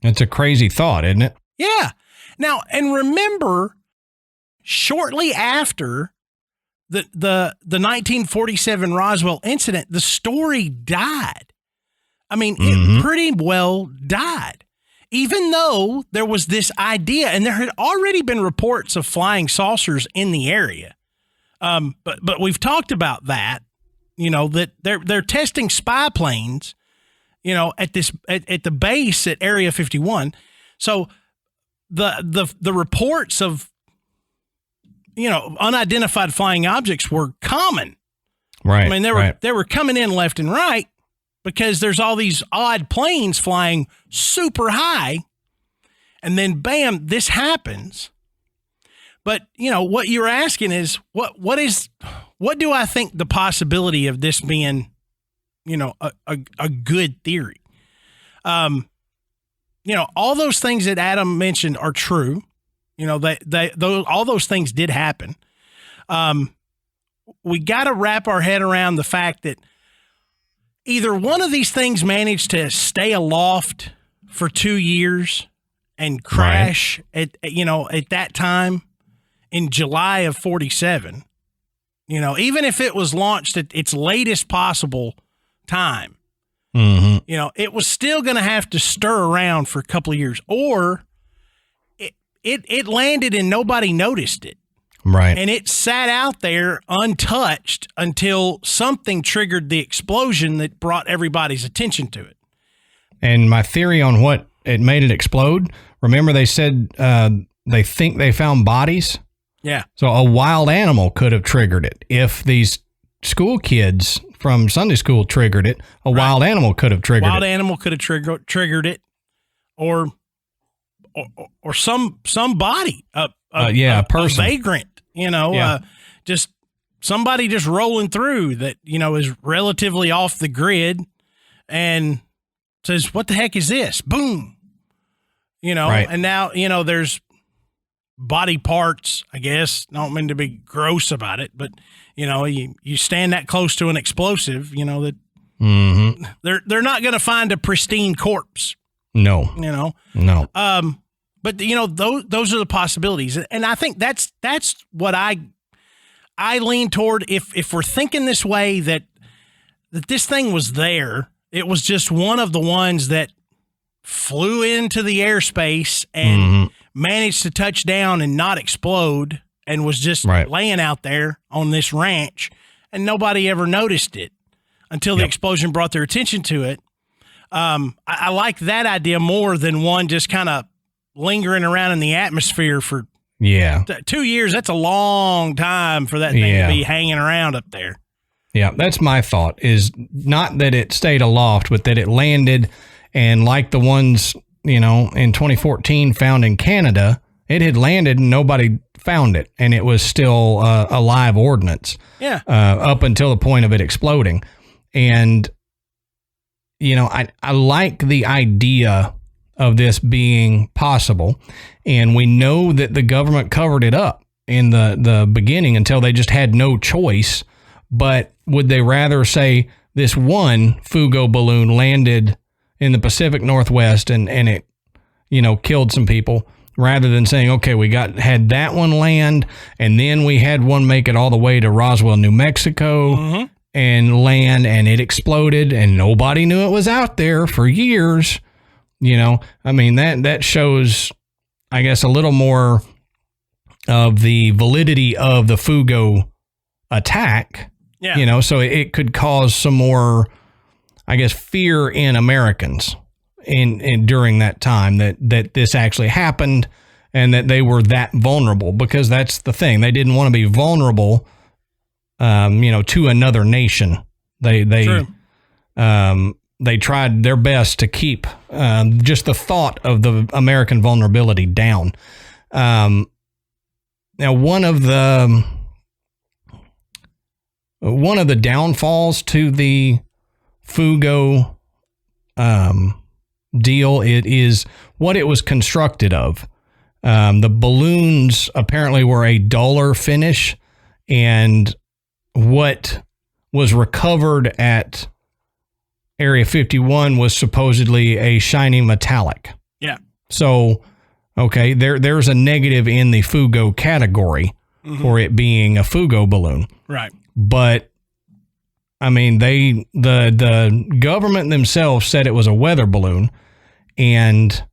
S1: It's a crazy thought, isn't it?
S2: Yeah. Now, and remember, shortly after the 1947 Roswell incident, the story died. I mean, it pretty well died, even though there was this idea, and there had already been reports of flying saucers in the area. But we've talked about that, that they're testing spy planes, at the base at Area 51. So the reports of, unidentified flying objects were common.
S1: Right.
S2: I mean, they were coming in left and right because there's all these odd planes flying super high, and then bam, this happens. But, what you're asking is what do I think the possibility of this being, a good theory? All those things that Adam mentioned are true. All those things did happen. We got to wrap our head around the fact that either one of these things managed to stay aloft for 2 years and crash at that time in July of 47, even if it was launched at its latest possible time, it was still going to have to stir around for a couple of years, or it landed and nobody noticed it.
S1: Right.
S2: And it sat out there untouched until something triggered the explosion that brought everybody's attention to it.
S1: And my theory on what it made it explode, remember they said they think they found bodies?
S2: Yeah.
S1: So a wild animal could have triggered it. If these school kids from Sunday school triggered it, a wild animal could have triggered it.
S2: Wild animal could have triggered it, or somebody, a person, a vagrant, just somebody just rolling through that, is relatively off the grid and says, what the heck is this? Boom. And now, there's body parts, I guess. I don't mean to be gross about it, but you stand that close to an explosive, that they're not going to find a pristine corpse.
S1: No. No.
S2: But those are the possibilities, and I think that's what I lean toward. If we're thinking this way, that this thing was there, it was just one of the ones that flew into the airspace and managed to touch down and not explode, and was just laying out there on this ranch, and nobody ever noticed it until the explosion brought their attention to it. I like that idea more than one just kind of lingering around in the atmosphere for 2 years. That's a long time for that thing to be hanging around up there.
S1: Yeah, that's my thought, is not that it stayed aloft, but that it landed, and like the ones, in 2014 found in Canada, it had landed and nobody found it, and it was still a live ordnance up until the point of it exploding. And, I like the idea of this being possible, and we know that the government covered it up in the beginning until they just had no choice. But would they rather say this one Fugo balloon landed in the Pacific Northwest and it, killed some people, rather than saying, okay, we had that one land, and then we had one make it all the way to Roswell, New Mexico, and land, and it exploded, and nobody knew it was out there for years. That shows, I guess, a little more of the validity of the Fugo attack. Yeah. So it could cause some more, I guess, fear in Americans in during that time that this actually happened, and that they were that vulnerable, because that's the thing. They didn't want to be vulnerable, to another nation. They tried their best to keep just the thought of the American vulnerability down. Now, one of the downfalls to the Fugo deal, it is what it was constructed of. The balloons apparently were a duller finish, and what was recovered at Area 51 was supposedly a shiny metallic.
S2: Yeah.
S1: So, okay, there's a negative in the Fugo category for it being a Fugo balloon.
S2: Right.
S1: But the government themselves said it was a weather balloon, and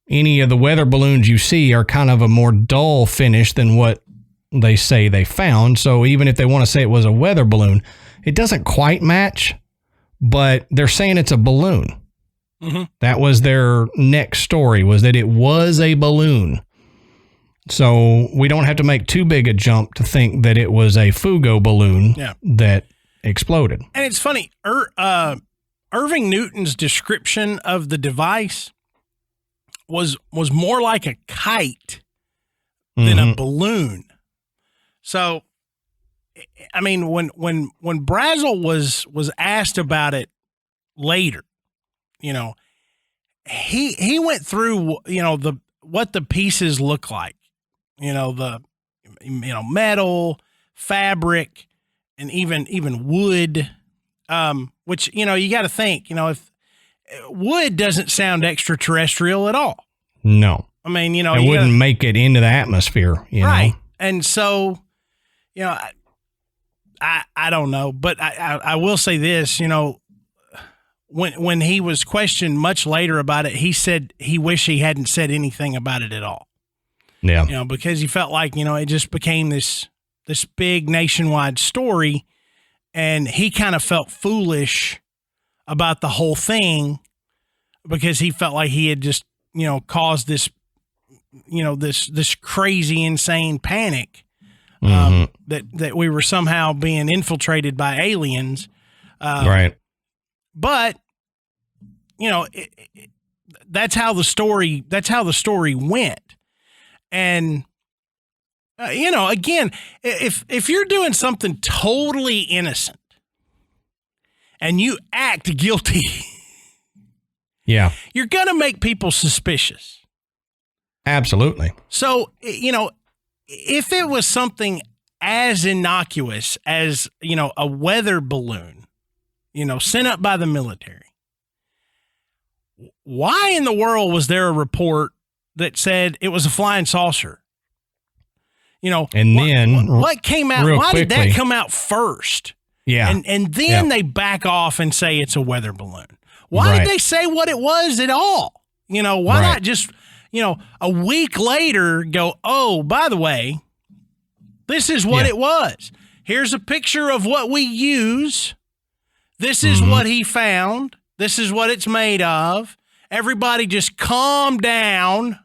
S1: any of the weather balloons you see are kind of a more dull finish than what they say they found. So even if they want to say it was a weather balloon, it doesn't quite match, but they're saying it's a balloon. That was their next story, was that it was a balloon. So we don't have to make too big a jump to think that it was a Fugo balloon that exploded.
S2: And it's funny, Irving Newton's description of the device was more like a kite than a balloon. So, when Brazel was asked about it later, he went through, what the pieces look like, metal, fabric, and even wood, which, you got to think, if wood doesn't sound extraterrestrial at all.
S1: No.
S2: It
S1: wouldn't make it into the atmosphere,
S2: right.
S1: know?
S2: And so, I don't know, but I will say this, when he was questioned much later about it, he said he wished he hadn't said anything about it at all.
S1: Yeah.
S2: Because he felt like, it just became this big nationwide story, and he kind of felt foolish about the whole thing because he felt like he had just, caused this, this crazy, insane panic, that we were somehow being infiltrated by aliens.
S1: Right.
S2: But, that's how the story went. And, again, if you're doing something totally innocent and you act guilty,
S1: yeah,
S2: you're going to make people suspicious.
S1: Absolutely.
S2: So, if it was something as innocuous as, a weather balloon, sent up by the military, why in the world was there a report that said it was a flying saucer?
S1: And then
S2: what came out? Why did that come out first?
S1: Yeah.
S2: And then they back off and say it's a weather balloon. Why did they say what it was at all? Why not just, a week later go, oh, by the way, this is what it was. Here's a picture of what we use. This is what he found. This is what it's made of. Everybody just calm down.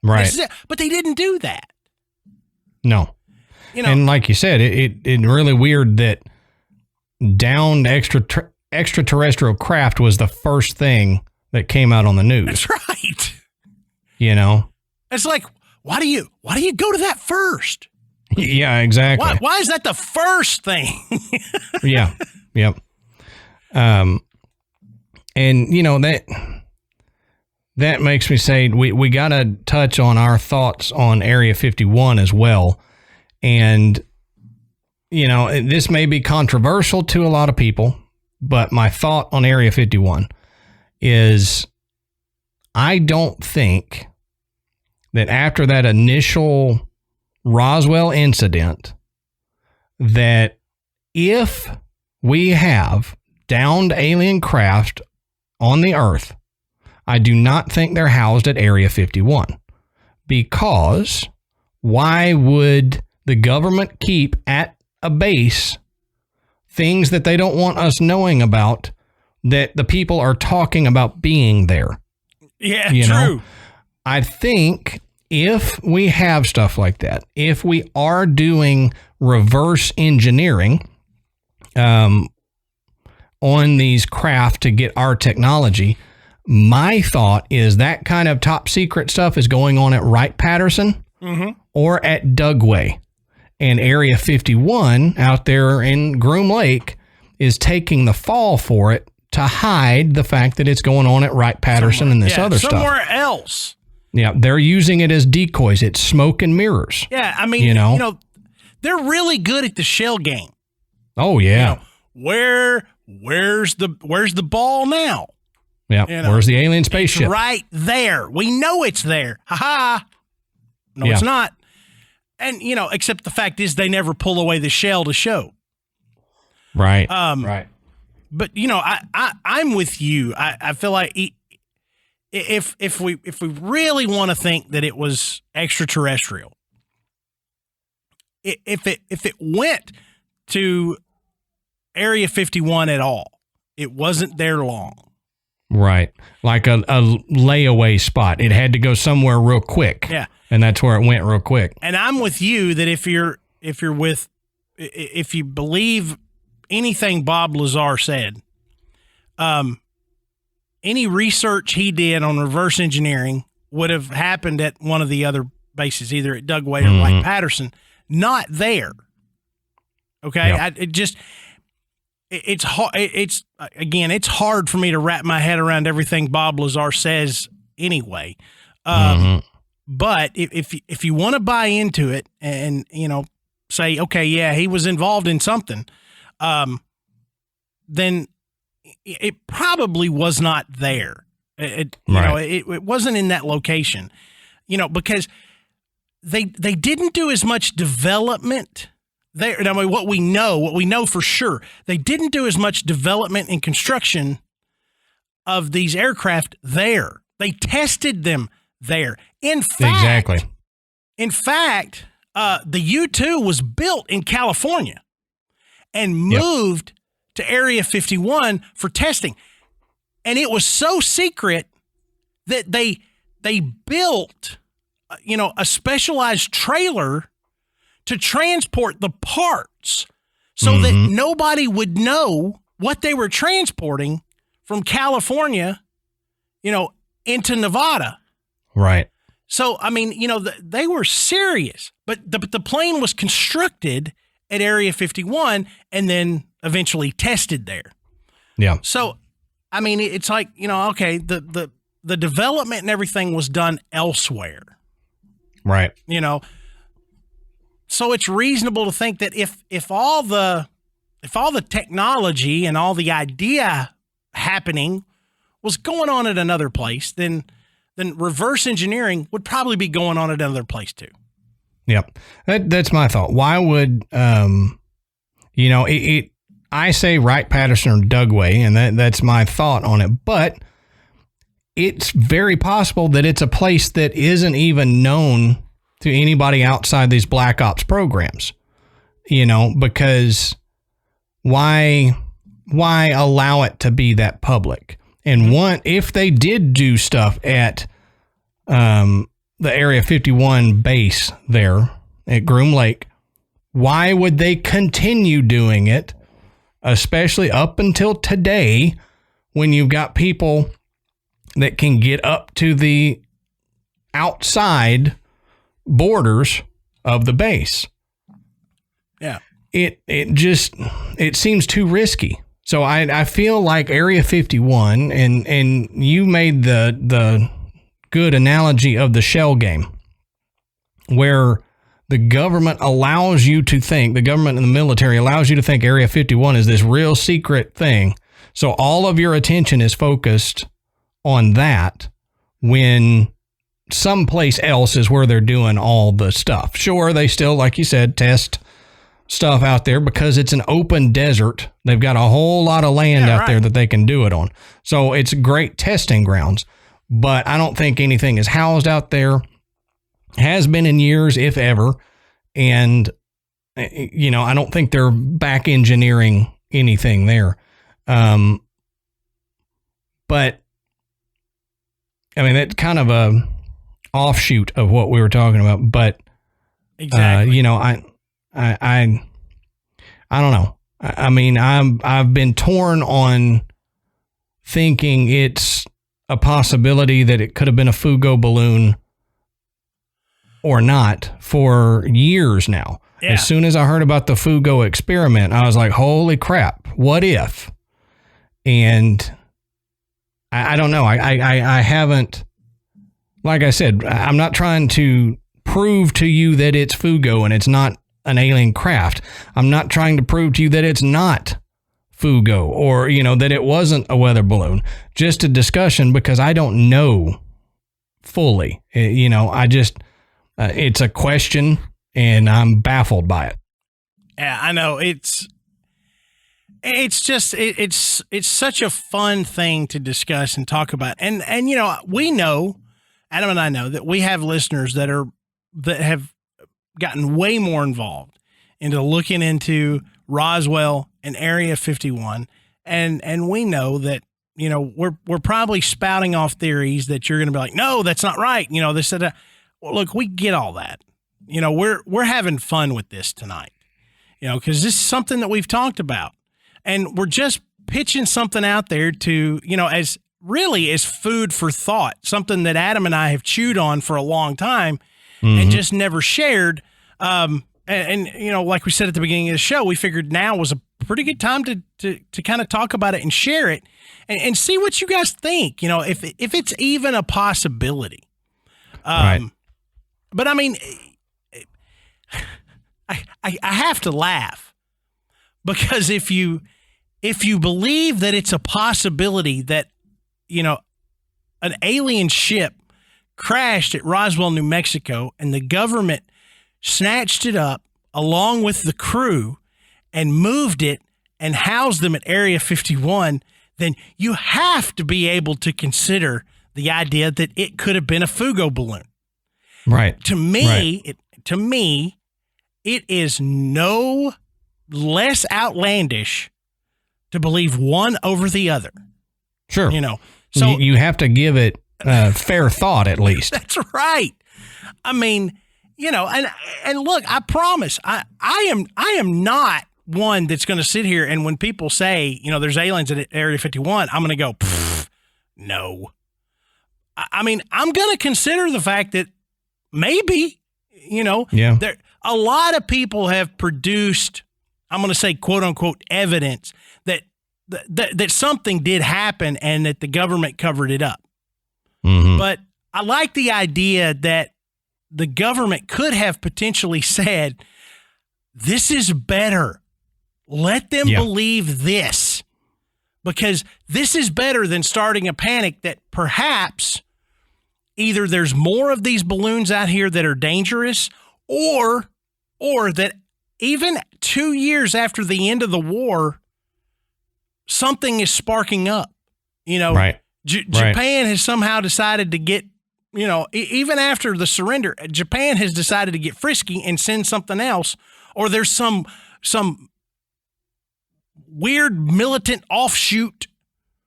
S1: Right.
S2: But they didn't do that.
S1: No. And like you said, it really weird that downed extraterrestrial craft was the first thing that came out on the news.
S2: That's right.
S1: It's
S2: like, why do you go to that first?
S1: Yeah, exactly.
S2: Why is that the first thing?
S1: Yeah. Yep. And that makes me say we got to touch on our thoughts on Area 51 as well. And this may be controversial to a lot of people, but my thought on Area 51 is I don't think that after that initial Roswell incident, that if we have downed alien craft on the Earth, I do not think they're housed at Area 51, because why would the government keep at a base things that they don't want us knowing about that the people are talking about being there?
S2: Yeah, true.
S1: I think if we have stuff like that, if we are doing reverse engineering on these craft to get our technology, my thought is that kind of top secret stuff is going on at Wright-Patterson or at Dugway. And Area 51 out there in Groom Lake is taking the fall for it to hide the fact that it's going on at Wright-Patterson and this other stuff.
S2: Somewhere else.
S1: Yeah, they're using it as decoys. It's smoke and mirrors.
S2: Yeah, I mean, they're really good at the shell game.
S1: Oh yeah.
S2: Where's the ball now?
S1: Yeah. Where's the alien spaceship?
S2: It's right there. We know it's there. Ha-ha. No, it's not. And, except the fact is they never pull away the shell to show.
S1: Right. Right.
S2: But, I'm with you. I feel like if we really want to think that it was extraterrestrial, if it went to Area 51 at all, it wasn't there long. Right.
S1: Like a layaway spot. It had to go somewhere real quick.
S2: Yeah.
S1: And that's where it went real quick.
S2: And I'm with you that if you believe anything Bob Lazar said, any research he did on reverse engineering would have happened at one of the other bases, either at Dugway or Wright-Patterson, not there. Okay. Yep. It's hard. It's hard for me to wrap my head around everything Bob Lazar says anyway. But if you want to buy into it and say, okay, yeah, he was involved in something, then it probably was not there. It wasn't in that location, because they didn't do as much development there. I mean, what we know for sure, they didn't do as much development and construction of these aircraft there. They tested them there. In fact, the U-2 was built in California and moved to Area 51 for testing. And it was so secret that they built, a specialized trailer to transport the parts so that nobody would know what they were transporting from California, into Nevada.
S1: Right.
S2: So, I mean, they were serious, but the plane was constructed at Area 51 and then eventually tested there.
S1: Yeah.
S2: So, I mean, it's like, okay, the development and everything was done elsewhere.
S1: Right.
S2: You know, so it's reasonable to think that if all the technology and all the idea happening was going on at another place, then reverse engineering would probably be going on at another place too.
S1: Yep. That's my thought. Why would, I say Wright, Patterson, or Dugway, and that's my thought on it, but it's very possible that it's a place that isn't even known to anybody outside these black ops programs, because why allow it to be that public? And if they did do stuff at the Area 51 base there at Groom Lake, why would they continue doing it, especially up until today when you've got people that can get up to the outside borders of the base?
S2: Yeah.
S1: It seems too risky. So I feel like Area 51, and you made the good analogy of the shell game, where the government allows you to think, the government and the military allows you to think Area 51 is this real secret thing. So all of your attention is focused on that when someplace else is where they're doing all the stuff. Sure, they still, like you said, test stuff out there because it's an open desert. They've got a whole lot of land out there that they can do it on. So it's great testing grounds, but I don't think anything is housed out there. Has been in years, if ever. And, I don't think they're back engineering anything there. But I mean, that's kind of a offshoot of what we were talking about, but
S2: exactly.
S1: I don't know. I mean, I've been torn on thinking it's a possibility that it could have been a Fugo balloon or not for years now. Yeah. As soon as I heard about the Fugo experiment, I was like, holy crap, what if? And I don't know. I haven't, like I said, I'm not trying to prove to you that it's Fugo and it's not an alien craft. I'm not trying to prove to you that it's not Fugo or, that it wasn't a weather balloon. Just a discussion because I don't know fully. It's a question and I'm baffled by it.
S2: Yeah, I know. It's such a fun thing to discuss and talk about. And we know, Adam and I know, that we have listeners that have gotten way more involved into looking into Roswell and Area 51. And we know that, we're probably spouting off theories that you're going to be like, no, that's not right. They said, well, look, we get all that. We're having fun with this tonight, because this is something that we've talked about. And we're just pitching something out there to, as food for thought, something that Adam and I have chewed on for a long time and just never shared. And like we said at the beginning of the show, we figured now was a pretty good time to kind of talk about it and share it and see what you guys think, if it's even a possibility.
S1: Right.
S2: But I mean, I have to laugh because if you believe that it's a possibility that, an alien ship crashed at Roswell, New Mexico, and the government snatched it up along with the crew and moved it and housed them at Area 51, then you have to be able to consider the idea that it could have been a Fugo balloon.
S1: Right.
S2: To me, it is no less outlandish to believe one over the other.
S1: Sure.
S2: So
S1: you have to give it fair thought at least.
S2: That's right. I mean, and look, I promise I am not one that's going to sit here and when people say, there's aliens at Area 51, I'm going to go, no. I mean, I'm going to consider the fact that maybe, there a lot of people have produced, I'm going to say, quote unquote, evidence that something did happen and that the government covered it up. Mm-hmm. But I like the idea that the government could have potentially said, this is better. Let them believe this, because this is better than starting a panic that perhaps either there's more of these balloons out here that are dangerous, or that even 2 years after the end of the war, something is sparking up.
S1: Right.
S2: Japan has somehow decided to get, even after the surrender, Japan has decided to get frisky and send something else, or there's some weird militant offshoot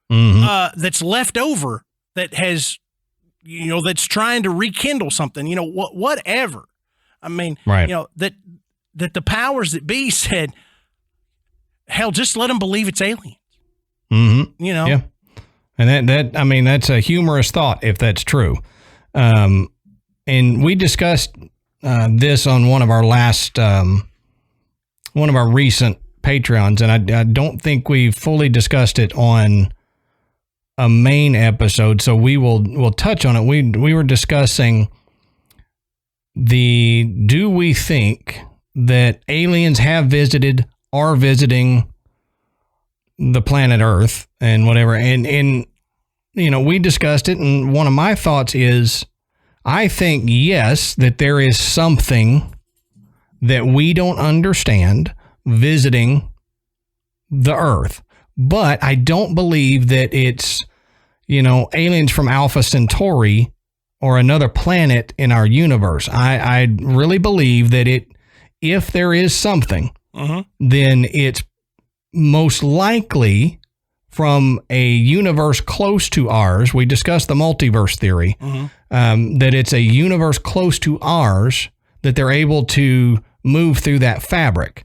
S2: that's left over that has, that's trying to rekindle something, whatever. I mean, that the powers that be said, hell, just let them believe it's aliens.
S1: Mm-hmm. Yeah. And that's a humorous thought if that's true. And we discussed this on one of our recent Patreons, and I don't think we fully discussed it on a main episode, so we'll touch on it. We were discussing do we think that aliens have are visiting the planet Earth and whatever, and we discussed it, and one of my thoughts is, I think yes, that there is something that we don't understand visiting the Earth, but I don't believe that it's aliens from Alpha Centauri or another planet in our universe. I really believe that if there is something, then it's most likely from a universe close to ours. We discussed the multiverse theory, that it's a universe close to ours that they're able to move through that fabric.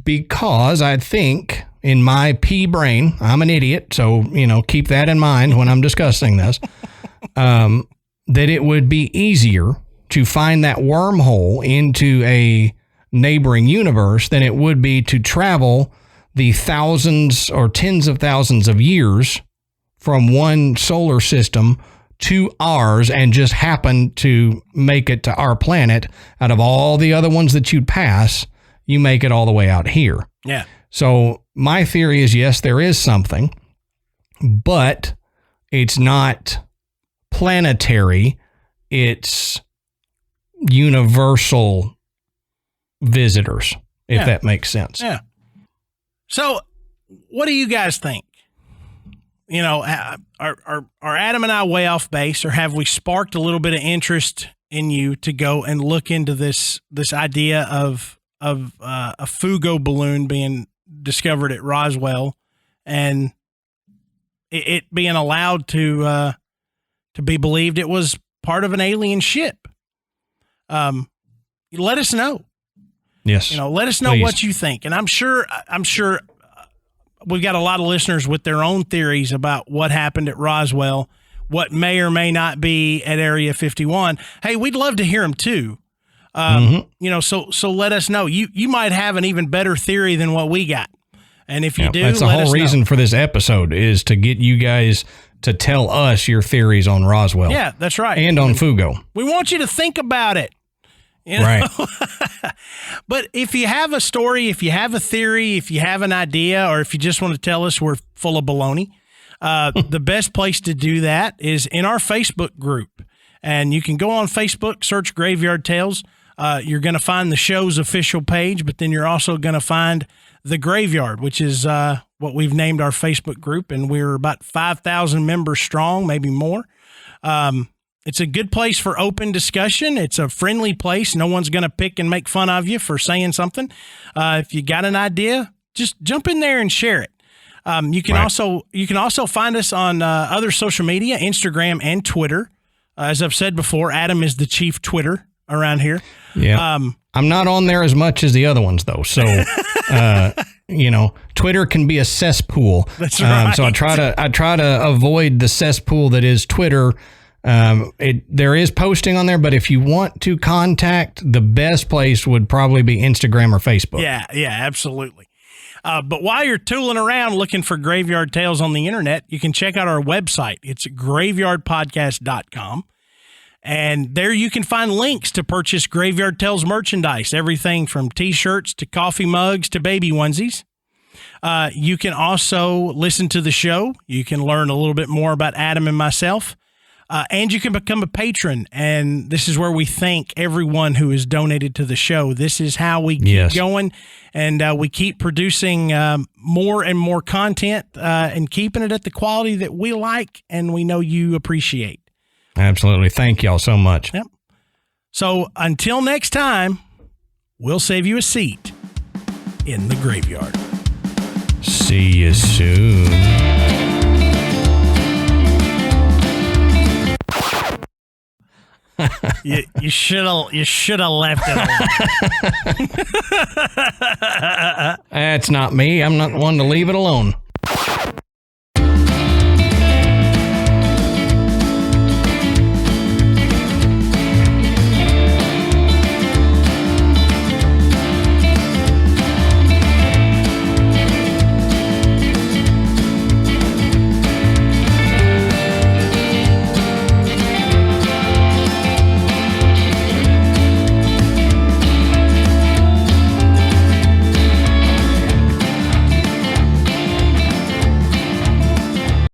S1: Because I think in my pea brain, I'm an idiot, so, keep that in mind when I'm discussing this, that it would be easier to find that wormhole into a neighboring universe than it would be to travel the thousands or tens of thousands of years from one solar system to ours and just happen to make it to our planet. Out of all the other ones that you'd pass, you make it all the way out here.
S2: Yeah.
S1: So my theory is, yes, there is something, but it's not planetary. It's universal visitors, if that makes sense.
S2: Yeah. So what do you guys think? Are Adam and I way off base, or have we sparked a little bit of interest in you to go and look into this idea of a Fugo balloon being discovered at Roswell and it being allowed to be believed it was part of an alien ship? Let us know.
S1: Yes.
S2: Let us know
S1: Please.
S2: what you think. And I'm sure we've got a lot of listeners with their own theories about what happened at Roswell, what may or may not be at Area 51. Hey, we'd love to hear them too. So let us know. You might have an even better theory than what we got. And if you do,
S1: that's the
S2: let
S1: whole
S2: us
S1: reason
S2: know.
S1: for this episode is to get you guys to tell us your theories on Roswell.
S2: Yeah, that's right.
S1: And on Fugo.
S2: We want you to think about it.
S1: Right.
S2: But if you have a story, if you have a theory, if you have an idea, or if you just want to tell us we're full of baloney, the best place to do that is in our Facebook group. And you can go on Facebook, search Graveyard Tales. You're going to find the show's official page, but then you're also going to find The Graveyard, which is what we've named our Facebook group. And we're about 5,000 members strong, maybe more. It's a good place for open discussion. It's a friendly place. No one's going to pick and make fun of you for saying something. If you got an idea, just jump in there and share it. You can also find us on other social media, Instagram and Twitter. As I've said before, Adam is the chief Twitter around here.
S1: Yeah. I'm not on there as much as the other ones though. So, Twitter can be a cesspool.
S2: That's right.
S1: So I try to avoid the cesspool that is Twitter. There is posting on there, but if you want to contact, the best place would probably be Instagram or Facebook.
S2: Yeah, absolutely. But while you're tooling around looking for Graveyard Tales on the internet, you can check out our website. It's graveyardpodcast.com. And there you can find links to purchase Graveyard Tales merchandise, everything from T-shirts to coffee mugs to baby onesies. You can also listen to the show. You can learn a little bit more about Adam and myself. And you can become a patron. And this is where we thank everyone who has donated to the show. This is how we keep going. And we keep producing more and more content and keeping it at the quality that we like and we know you appreciate.
S1: Absolutely. Thank y'all so much.
S2: Yep. So until next time, we'll save you a seat in the graveyard.
S1: See you soon.
S2: You should have left it alone.
S1: That's not me. I'm not one to leave it alone.